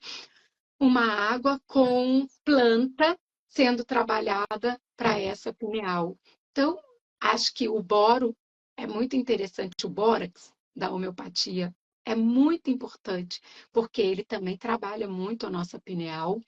uma água com planta sendo trabalhada para essa pineal. Então, acho que o boro é muito interessante, o bórax da homeopatia é muito importante, porque ele também trabalha muito a nossa pineal,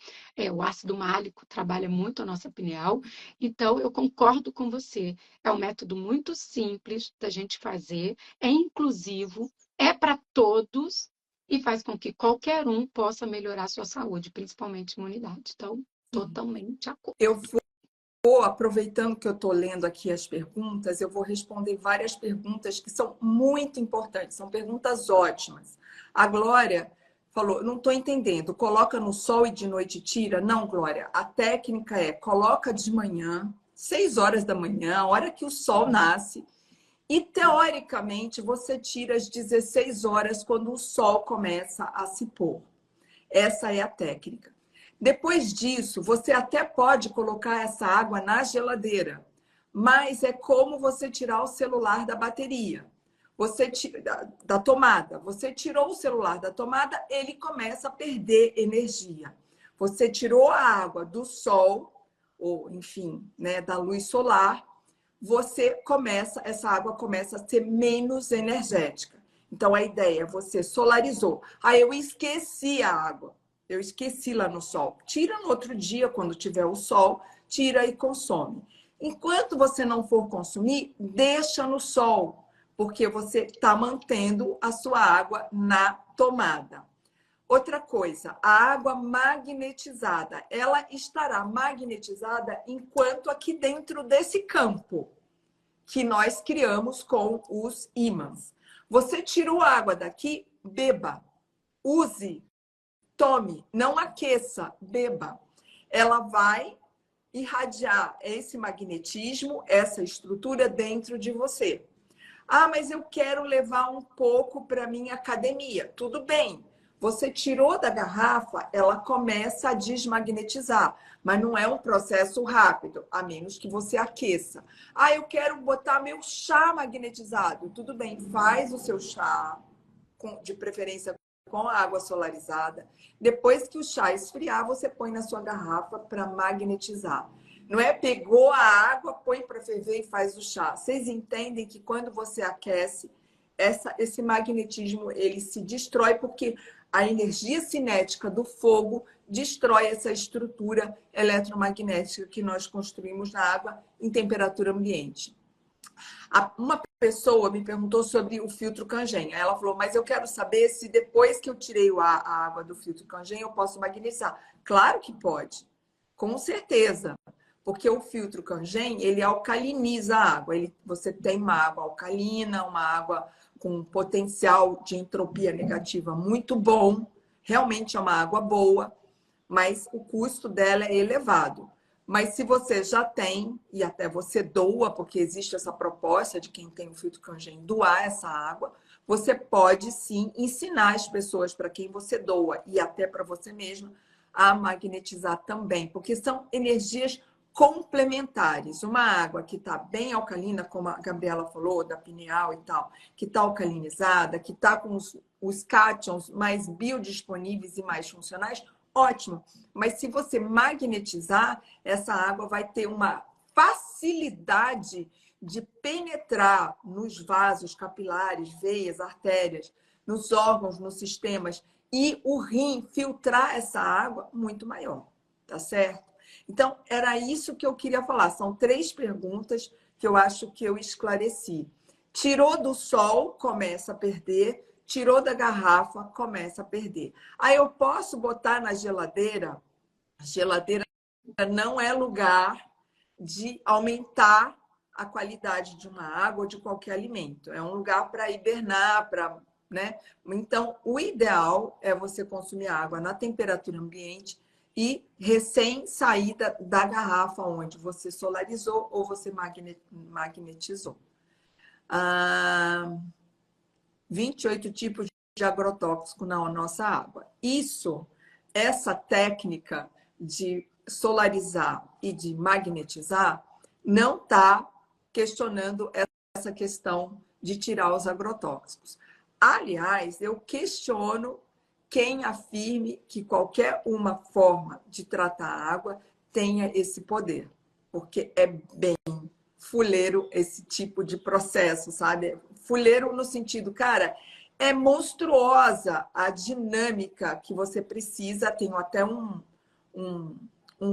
o ácido málico trabalha muito a nossa pineal. Então, eu concordo com você, é um método muito simples da gente fazer, é inclusivo, é para todos, e faz com que qualquer um possa melhorar a sua saúde, principalmente imunidade. Então, totalmente acordo. Eu vou, aproveitando que eu estou lendo aqui as perguntas, eu vou responder várias perguntas que são muito importantes, são perguntas ótimas. A Glória falou, não estou entendendo, coloca no sol e de noite tira? Não, Glória, a técnica é, coloca de manhã, 6 horas da manhã, a hora que o sol nasce, e, teoricamente, você tira às 16 horas quando o sol começa a se pôr. Essa é a técnica. Depois disso, você até pode colocar essa água na geladeira, mas é como você tirar o celular da bateria. Você tira da tomada. Você tirou o celular da tomada, ele começa a perder energia. Você tirou a água do sol, ou enfim, né, da luz solar, essa água começa a ser menos energética. Então, a ideia, você solarizou. Aí eu esqueci a água. Eu esqueci lá no sol. Tira no outro dia, quando tiver o sol, tira e consome. Enquanto você não for consumir, deixa no sol, porque você está mantendo a sua água na tomada. Outra coisa, a água magnetizada, ela estará magnetizada enquanto aqui dentro desse campo que nós criamos com os ímãs. Você tirou a água daqui, beba, use, tome, não aqueça, beba. Ela vai irradiar esse magnetismo, essa estrutura dentro de você. Ah, mas eu quero levar um pouco para minha academia. Tudo bem. Você tirou da garrafa, ela começa a desmagnetizar, mas não é um processo rápido, a menos que você aqueça. Ah, eu quero botar meu chá magnetizado. Tudo bem, faz o seu chá, de preferência com água solarizada. Depois que o chá esfriar, você põe na sua garrafa para magnetizar. Não é pegou a água, põe para ferver e faz o chá. Vocês entendem que quando você aquece, esse magnetismo ele se destrói porque a energia cinética do fogo destrói essa estrutura eletromagnética que nós construímos na água em temperatura ambiente. Uma pessoa me perguntou sobre o filtro Kangen. Ela falou, mas eu quero saber se depois que eu tirei a água do filtro Kangen, eu posso magnetizar. Claro que pode, com certeza. Porque o filtro Kangen, ele alcaliniza a água. Você tem uma água alcalina, uma água com potencial de entropia negativa muito bom. Realmente é uma água boa, mas o custo dela é elevado. Mas se você já tem, e até você doa, porque existe essa proposta de quem tem o filtro Kangen doar essa água, você pode sim ensinar as pessoas para quem você doa e até para você mesmo a magnetizar também, porque são energias complementares. Uma água que está bem alcalina, como a Gabriela falou, da pineal e tal, que está alcalinizada, que está com os cátions mais biodisponíveis e mais funcionais, ótimo. Mas se você magnetizar, essa água vai ter uma facilidade de penetrar nos vasos capilares, veias, artérias, nos órgãos, nos sistemas, e o rim filtrar essa água muito maior, tá certo? Então, era isso que eu queria falar. São 3 perguntas que eu acho que eu esclareci. Tirou do sol, começa a perder. Tirou da garrafa, começa a perder. Aí eu posso botar na geladeira. A geladeira não é lugar de aumentar a qualidade de uma água ou de qualquer alimento. É um lugar para hibernar, para, né? Então, o ideal é você consumir água na temperatura ambiente e recém-saída da garrafa onde você solarizou ou você magnetizou. 28 tipos de agrotóxico na nossa água. Essa técnica de solarizar e de magnetizar não está questionando essa questão de tirar os agrotóxicos. Aliás, eu questiono quem afirme que qualquer uma forma de tratar a água tenha esse poder, porque é bem fuleiro esse tipo de processo, sabe? Fuleiro no sentido, cara, é monstruosa a dinâmica que você precisa. Tenho até um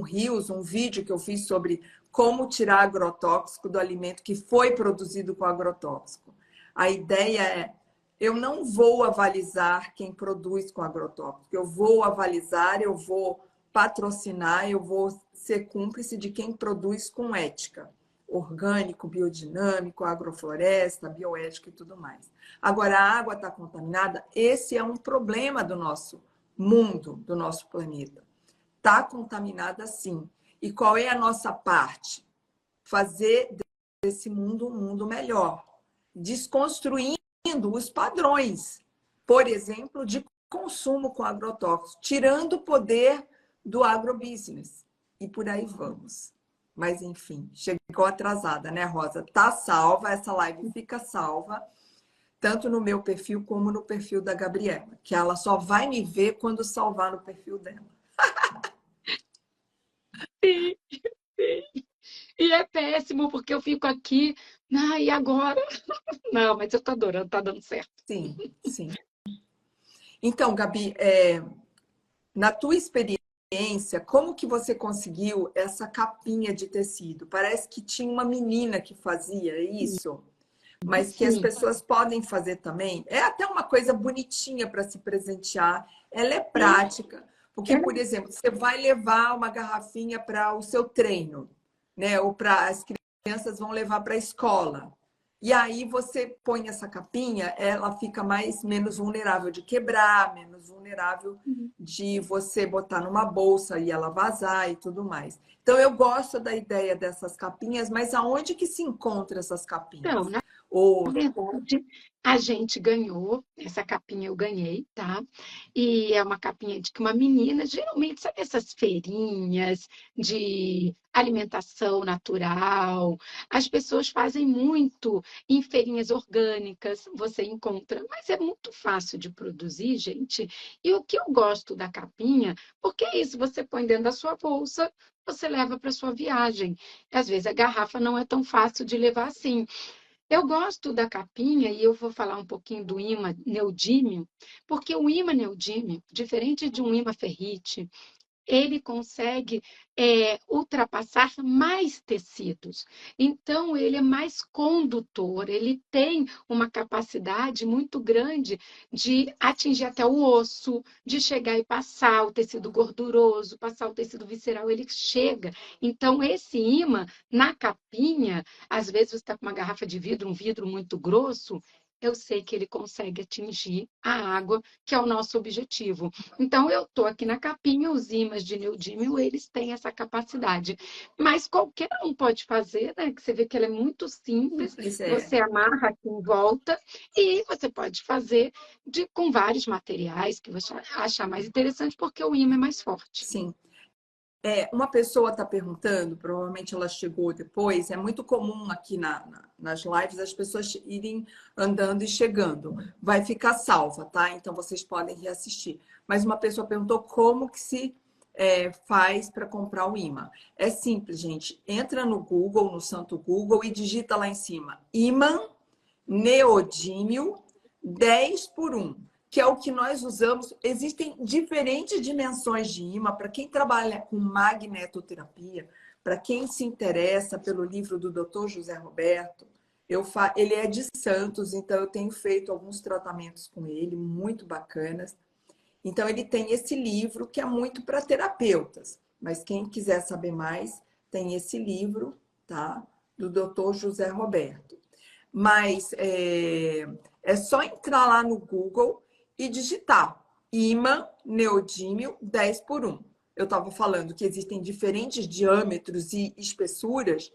Reels, um vídeo que eu fiz sobre como tirar agrotóxico do alimento que foi produzido com agrotóxico. A ideia é, eu não vou avalizar quem produz com agrotóxico, eu vou avalizar, eu vou patrocinar, eu vou ser cúmplice de quem produz com ética. Orgânico, biodinâmico, agrofloresta, bioética e tudo mais. Agora, a água está contaminada, esse é um problema do nosso mundo, do nosso planeta. Está contaminada sim. E qual é a nossa parte? Fazer desse mundo um mundo melhor. Desconstruindo os padrões, por exemplo, de consumo com agrotóxicos, tirando o poder do agrobusiness. E por aí vamos. Mas, enfim, chegou atrasada, né, Rosa? Tá salva, essa live fica salva, tanto no meu perfil como no perfil da Gabriela, que ela só vai me ver quando salvar no perfil dela. Sim, sim. E é péssimo, porque eu fico aqui, e agora? Não, mas eu tô adorando, tá dando certo. Sim, sim. Então, Gabi, na tua experiência, como que você conseguiu essa capinha de tecido? Parece que tinha uma menina que fazia isso, mas que as pessoas podem fazer também. É até uma coisa bonitinha para se presentear. Ela é prática, porque, por exemplo, você vai levar uma garrafinha para o seu treino, né? Ou para as crianças vão levar para a escola. E aí você põe essa capinha, ela fica menos vulnerável de quebrar, menos vulnerável de você botar numa bolsa e ela vazar e tudo mais. Então eu gosto da ideia dessas capinhas, mas aonde que se encontram essas capinhas? Então, Ou Na verdade, a gente ganhou, essa capinha eu ganhei, tá? E é uma capinha de que uma menina, geralmente, sabe essas feirinhas de alimentação natural? As pessoas fazem muito em feirinhas orgânicas, você encontra, mas é muito fácil de produzir, gente. E o que eu gosto da capinha, porque é isso, você põe dentro da sua bolsa, você leva para sua viagem. Às vezes a garrafa não é tão fácil de levar assim. Eu gosto da capinha e eu vou falar um pouquinho do ímã neodímio, porque o ímã neodímio, diferente de um ímã ferrite, ele consegue ultrapassar mais tecidos. Então, ele é mais condutor, ele tem uma capacidade muito grande de atingir até o osso, de chegar e passar o tecido gorduroso, passar o tecido visceral, ele chega. Então, esse ímã, na capinha, às vezes você está com uma garrafa de vidro, um vidro muito grosso, eu sei que ele consegue atingir a água, que é o nosso objetivo. Então, eu estou aqui na capinha, os ímãs de neodímio, eles têm essa capacidade. Mas qualquer um pode fazer, né? Que você vê que ela é muito simples, simples, você amarra aqui em volta e você pode fazer com vários materiais que você achar mais interessante, porque o ímã é mais forte. sim. Uma pessoa está perguntando, provavelmente ela chegou depois, é muito comum aqui nas lives as pessoas irem andando e chegando. Vai ficar salva, tá? Então vocês podem reassistir. Mas uma pessoa perguntou como que se faz para comprar o imã. É simples, gente. Entra no Google, no santo Google, e digita lá em cima: imã neodímio 10 por 1, que é o que nós usamos. Existem diferentes dimensões de imã. Para quem trabalha com magnetoterapia, para quem se interessa pelo livro do Dr. José Roberto, ele é de Santos, então eu tenho feito alguns tratamentos com ele, muito bacanas. Então, ele tem esse livro que é muito para terapeutas, mas quem quiser saber mais, tem esse livro, tá? Do Dr. José Roberto. Mas é só entrar lá no Google e digitar imã neodímio 10 por 1. Eu estava falando que existem diferentes diâmetros e espessuras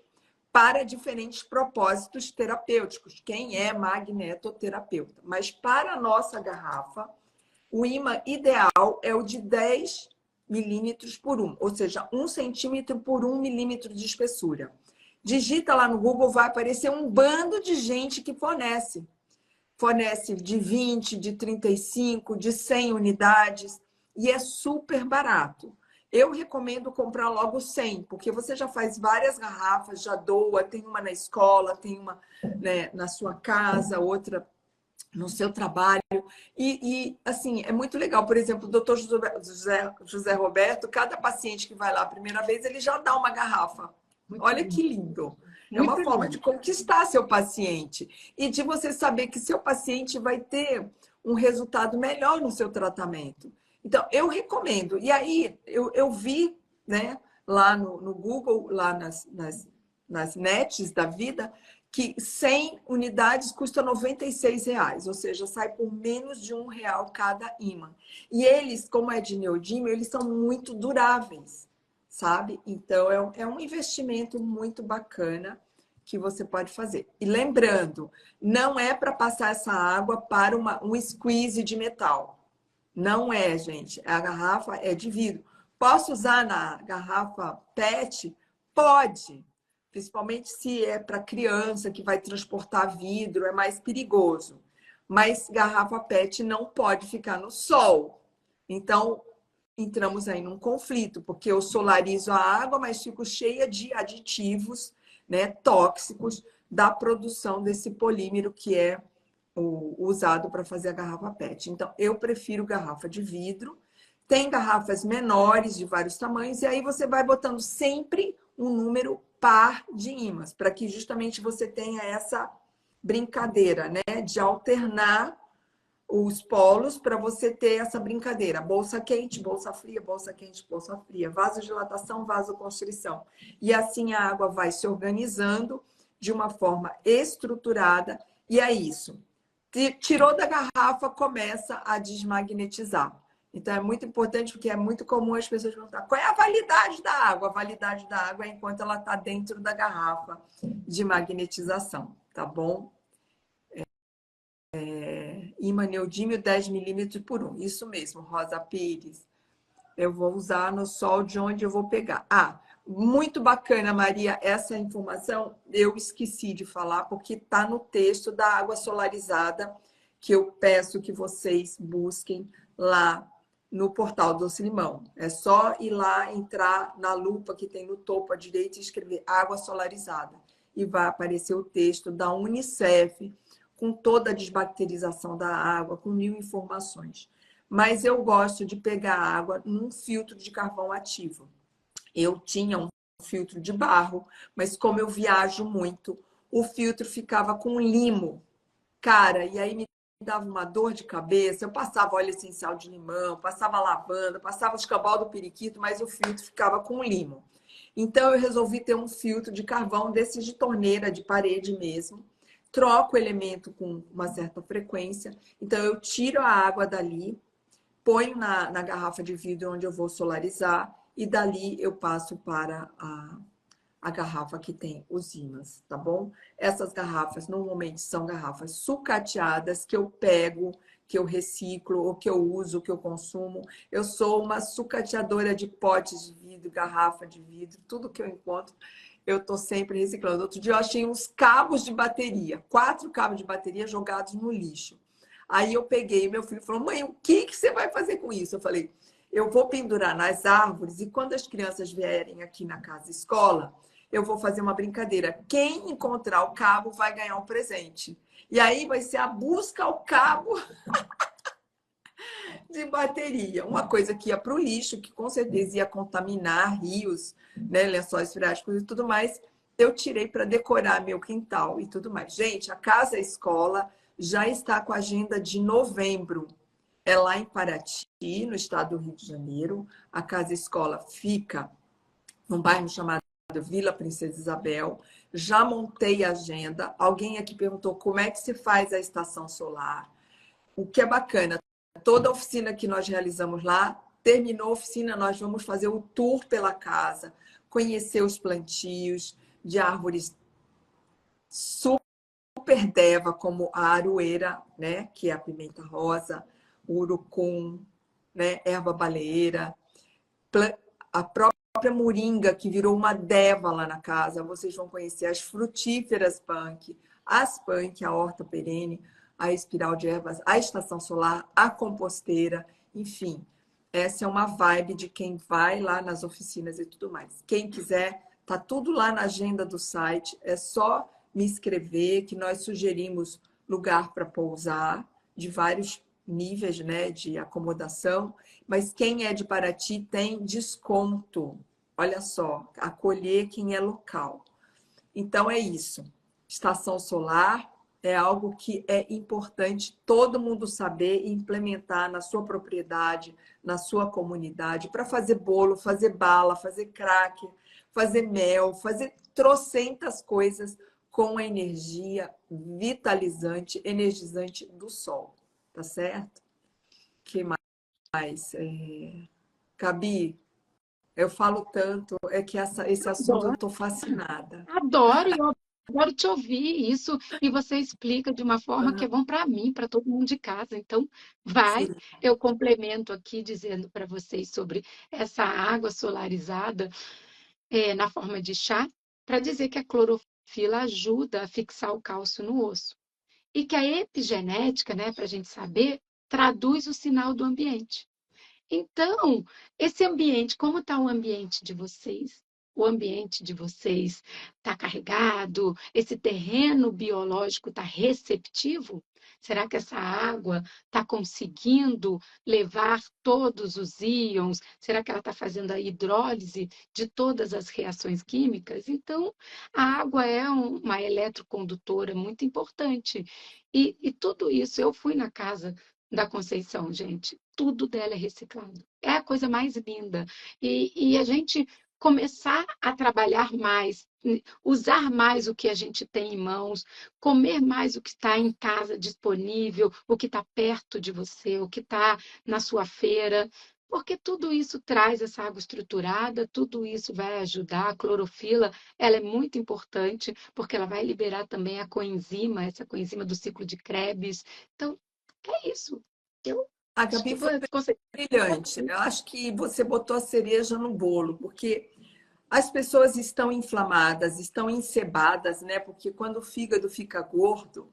para diferentes propósitos terapêuticos. Quem é magnetoterapeuta? Mas para a nossa garrafa, o imã ideal é o de 10 milímetros por 1, ou seja, 1 centímetro por 1 milímetro de espessura. Digita lá no Google, vai aparecer um bando de gente que fornece. Fornece de 20, de 35, de 100 unidades e é super barato. Eu recomendo comprar logo 100, porque você já faz várias garrafas, já doa, tem uma na escola, tem uma, né, na sua casa, outra no seu trabalho. Assim, é muito legal. Por exemplo, o doutor José Roberto, cada paciente que vai lá a primeira vez, ele já dá uma garrafa. Muito Olha lindo. que lindo. É Muito uma forma de lindo. conquistar seu paciente e de você saber que seu paciente vai ter um resultado melhor no seu tratamento. Então, eu recomendo. E aí, eu vi, né, lá no Google, lá nas nets da vida, que 100 unidades custa R$ 96, ou seja, sai por menos de R$ 1 cada imã. E eles, como é de neodímio, eles são muito duráveis, sabe? Então, é um investimento muito bacana que você pode fazer. E lembrando, não é para passar essa água para um squeeze de metal. Não é, gente. A garrafa é de vidro. Posso usar na garrafa PET? Pode. Principalmente se é para criança que vai transportar vidro, é mais perigoso. Mas garrafa PET não pode ficar no sol. Então, entramos aí num conflito, porque eu solarizo a água, mas fico cheia de aditivos, né, tóxicos da produção desse polímero que é usado para fazer a garrafa PET. Então, eu prefiro garrafa de vidro. Tem garrafas menores de vários tamanhos, e aí você vai botando sempre um número par de ímãs, para que justamente você tenha essa brincadeira, né? De alternar os polos para você ter essa brincadeira. Bolsa quente, bolsa fria, bolsa quente, bolsa fria. Vasodilatação, vasoconstrição. E assim a água vai se organizando de uma forma estruturada. E é isso. Tirou da garrafa, começa a desmagnetizar. Então é muito importante, porque é muito comum as pessoas perguntar qual é a validade da água. A validade da água é enquanto ela está dentro da garrafa de magnetização, tá bom? imã neodímio 10 milímetros por 1. Isso mesmo, Rosa Pires. Eu vou usar no sol de onde eu vou pegar. Ah, muito bacana, Maria, essa informação eu esqueci de falar, porque está no texto da água solarizada, que eu peço que vocês busquem lá no portal Doce Limão. É só ir lá, entrar na lupa que tem no topo à direita e escrever água solarizada. E vai aparecer o texto da Unicef, com toda a desbacterização da água, com 1000 informações. Mas eu gosto de pegar água num filtro de carvão ativo. Eu tinha um filtro de barro, mas como eu viajo muito, o filtro ficava com limo. Cara, e aí me dava uma dor de cabeça. Eu passava óleo essencial de limão, passava lavanda, passava escambau do periquito, mas o filtro ficava com limo. Então eu resolvi ter um filtro de carvão desses de torneira, de parede mesmo. Troco o elemento com uma certa frequência. Então eu tiro a água dali, ponho na garrafa de vidro onde eu vou solarizar e dali eu passo para a garrafa que tem os ímãs, tá bom? Essas garrafas normalmente são garrafas sucateadas que eu pego, que eu reciclo, ou que eu uso, que eu consumo. Eu sou uma sucateadora de potes de vidro, garrafa de vidro, tudo que eu encontro, eu tô sempre reciclando. Outro dia eu achei uns cabos de bateria, 4 cabos de bateria jogados no lixo. Aí eu peguei, meu filho falou: mãe, o que você vai fazer com isso? Eu falei: eu vou pendurar nas árvores e quando as crianças vierem aqui na casa escola, eu vou fazer uma brincadeira. Quem encontrar o cabo vai ganhar um presente. E aí vai ser a busca ao cabo de bateria. Uma coisa que ia para o lixo, que com certeza ia contaminar rios, né, lençóis freáticos e tudo mais. Eu tirei para decorar meu quintal e tudo mais. Gente, a Casa Escola já está com a agenda de novembro. É lá em Paraty, no estado do Rio de Janeiro. A Casa Escola fica num bairro chamado Vila Princesa Isabel. Já montei a agenda. Alguém aqui perguntou como é que se faz a estação solar. O que é bacana, toda a oficina que nós realizamos lá, terminou a oficina, nós vamos fazer o tour pela casa, conhecer os plantios de árvores super deva, como a aroeira, né, que é a pimenta rosa, o urucum, né, erva baleeira, a própria moringa, que virou uma deva lá na casa. Vocês vão conhecer as frutíferas punk, as punk, a horta perene, a espiral de ervas, a estação solar, a composteira, enfim. Essa é uma vibe de quem vai lá nas oficinas e tudo mais. Quem quiser, tá tudo lá na agenda do site. É só me inscrever, que nós sugerimos lugar para pousar, de vários níveis, né, de acomodação. Mas quem é de Paraty tem desconto. Olha só, acolher quem é local. Então é isso. Estação solar é algo que é importante todo mundo saber e implementar na sua propriedade, na sua comunidade, para fazer bolo, fazer bala, fazer cracker, fazer mel, fazer trocentas coisas com a energia vitalizante, energizante do sol. Tá certo? Que mais? Gabi, eu falo tanto, é que esse assunto eu Adoro, estou fascinada. adoro, eu adoro te ouvir isso, e você explica de uma forma que é Aham, bom para mim, para todo mundo de casa. Então, vai, sim. eu complemento aqui dizendo para vocês sobre essa água solarizada na forma de chá, para dizer que a clorofila ajuda a fixar o cálcio no osso. E que a epigenética, né, para a gente saber, traduz o sinal do ambiente. Então, esse ambiente, como está o ambiente de vocês? O ambiente de vocês está carregado? Esse terreno biológico está receptivo? Será que essa água está conseguindo levar todos os íons? Será que ela está fazendo a hidrólise de todas as reações químicas? Então, a água é uma eletrocondutora muito importante. E tudo isso, eu fui na casa da Conceição, gente. Tudo dela é reciclado. É a coisa mais linda. E a gente começar a trabalhar mais, usar mais o que a gente tem em mãos, comer mais o que está em casa disponível, o que está perto de você, o que está na sua feira. porque tudo isso traz essa água estruturada, tudo isso vai ajudar. A clorofila, ela é muito importante, porque ela vai liberar também a coenzima, essa coenzima do ciclo de Krebs. Então, é isso. Eu A acho que Gabi foi você... brilhante. Eu acho que você botou a cereja no bolo, porque as pessoas estão inflamadas, estão encebadas, né? Porque quando o fígado fica gordo,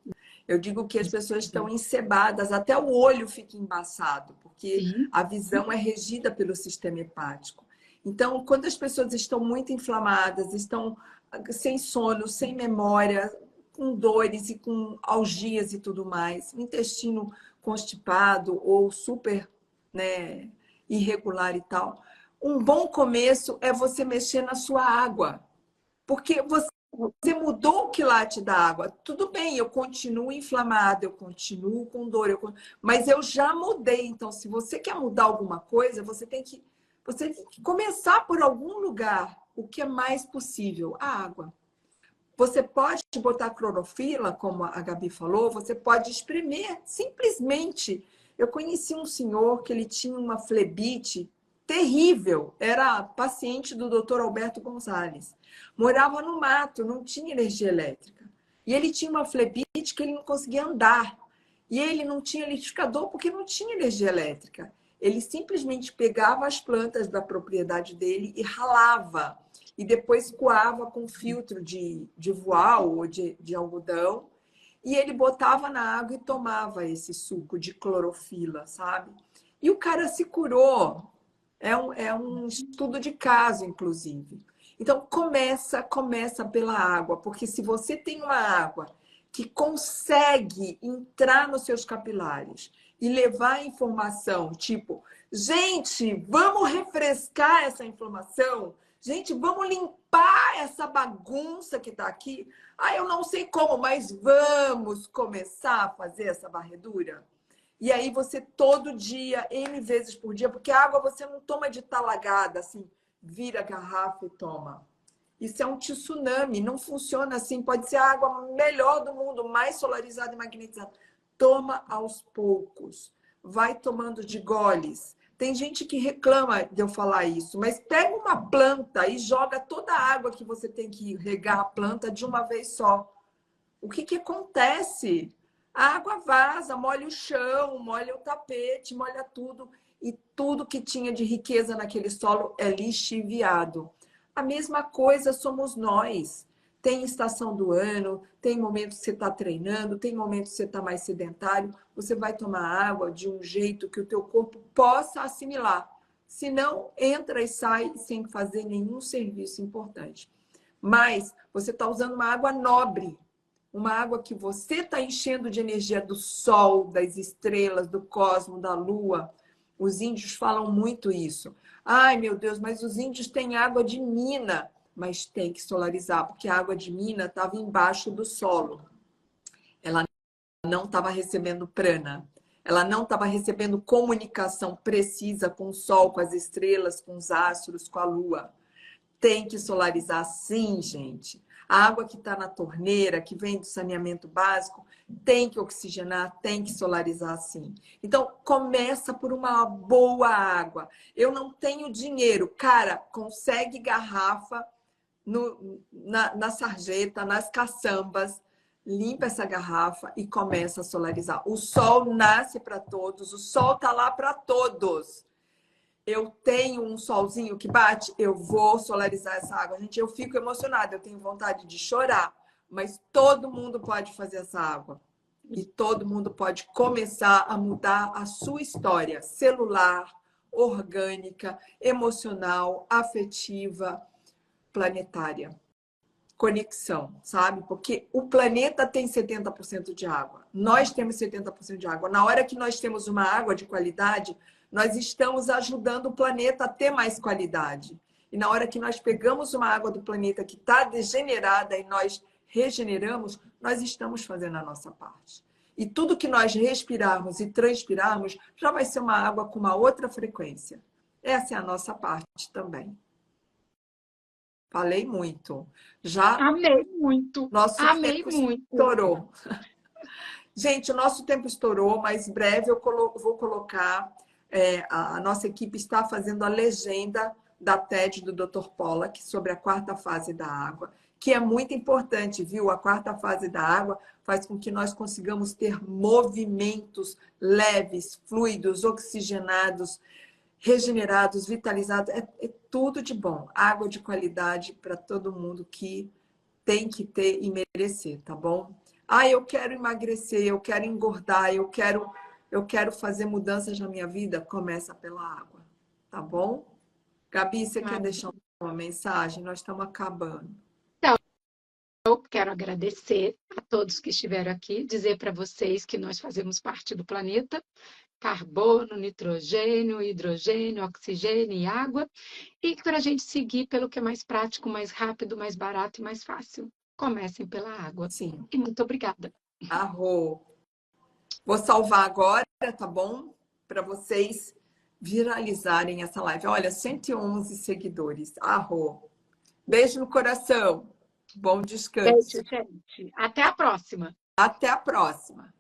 eu digo que as pessoas estão encebadas, até o olho fica embaçado, porque Sim, a visão é regida pelo sistema hepático. Então, quando as pessoas estão muito inflamadas, estão sem sono, sem memória, com dores e com algias e tudo mais, o intestino constipado ou super, né, irregular e tal, um bom começo é você mexer na sua água, porque você mudou o quilate da água. Tudo bem, eu continuo inflamada, eu continuo com dor, mas eu já mudei. Então, se você quer mudar alguma coisa, você tem que começar por algum lugar. O que é mais possível? A água. Você pode botar clorofila, como a Gabi falou, você pode espremer, simplesmente. Eu conheci um senhor que ele tinha uma flebite terrível, era paciente do Dr. Alberto Gonzalez. Morava no mato, não tinha energia elétrica. E ele tinha uma flebite que ele não conseguia andar. E ele não tinha liquidificador porque não tinha energia elétrica. Ele simplesmente pegava as plantas da propriedade dele e ralava e depois coava com filtro de voal ou de algodão, e ele botava na água e tomava esse suco de clorofila, sabe? E o cara se curou. É um estudo de caso, inclusive. Então, começa pela água, porque se você tem uma água que consegue entrar nos seus capilares e levar informação, tipo, gente, vamos refrescar essa informação. Gente, vamos limpar essa bagunça que está aqui. Ah, eu não sei como, mas vamos começar a fazer essa varredura? E aí você todo dia, N vezes por dia, porque a água você não toma de talagada, assim, vira a garrafa e toma. Isso é um tsunami, não funciona assim. Pode ser a água melhor do mundo, mais solarizada e magnetizada. Toma aos poucos, vai tomando de goles. Tem gente que reclama de eu falar isso, mas pega uma planta e joga toda a água que você tem que regar a planta de uma vez só. O que que acontece? A água vaza, molha o chão, molha o tapete, molha tudo. E tudo que tinha de riqueza naquele solo é lixiviado. A mesma coisa somos nós. Tem estação do ano, tem momentos que você está treinando, tem momentos que você está mais sedentário. Você vai tomar água de um jeito que o teu corpo possa assimilar. Senão, entra e sai sem fazer nenhum serviço importante. Mas você está usando uma água nobre, uma água que você está enchendo de energia do sol, das estrelas, do cosmos, da lua. Os índios falam muito isso. Ai, meu Deus, mas os índios têm água de mina. Mas tem que solarizar, porque a água de mina estava embaixo do solo. Ela não estava recebendo prana. Ela não estava recebendo comunicação precisa com o sol, com as estrelas, com os astros, com a lua. Tem que solarizar sim, gente. A água que está na torneira, que vem do saneamento básico, tem que oxigenar, tem que solarizar sim. Então, começa por uma boa água. Eu não tenho dinheiro. Cara, consegue garrafa na sarjeta, nas caçambas, limpa essa garrafa e começa a solarizar. O sol nasce para todos, o sol está lá para todos. Eu tenho um solzinho que bate, eu vou solarizar essa água. Gente, eu fico emocionada, eu tenho vontade de chorar, mas todo mundo pode fazer essa água. E todo mundo pode começar a mudar a sua história celular, orgânica, emocional, afetiva, planetária. Conexão, sabe? Porque o planeta tem 70% de água. Nós temos 70% de água. Na hora que nós temos uma água de qualidade, nós estamos ajudando o planeta a ter mais qualidade. E na hora que nós pegamos uma água do planeta que está degenerada e nós regeneramos, nós estamos fazendo a nossa parte. E tudo que nós respirarmos e transpirarmos já vai ser uma água com uma outra frequência. Essa é a nossa parte também. Falei muito. Já amei muito, nosso amei tempo muito. estourou. Gente, o nosso tempo estourou, mas em breve eu vou colocar a nossa equipe está fazendo a legenda da TED do Dr. Pollack sobre a quarta fase da água, que é muito importante, viu? A quarta fase da água faz com que nós consigamos ter movimentos leves, fluidos, oxigenados, regenerados, vitalizados. É tudo de bom. Água de qualidade para todo mundo que tem que ter e merecer, tá bom? Ah, eu quero emagrecer, eu quero engordar, eu quero fazer mudanças na minha vida. Começa pela água, tá bom? Gabi, você quer deixar uma mensagem? Nós estamos acabando. Eu quero agradecer a todos que estiveram aqui, dizer para vocês que nós fazemos parte do planeta, carbono, nitrogênio, hidrogênio, oxigênio e água, e para a gente seguir pelo que é mais prático, mais rápido, mais barato e mais fácil. Comecem pela água. Sim. E muito obrigada. Arro. Vou salvar agora, tá bom? Para vocês viralizarem essa live. Olha, 111 seguidores. Arro. Beijo no coração. Bom descanso. Beijo, gente. Até a próxima. Até a próxima.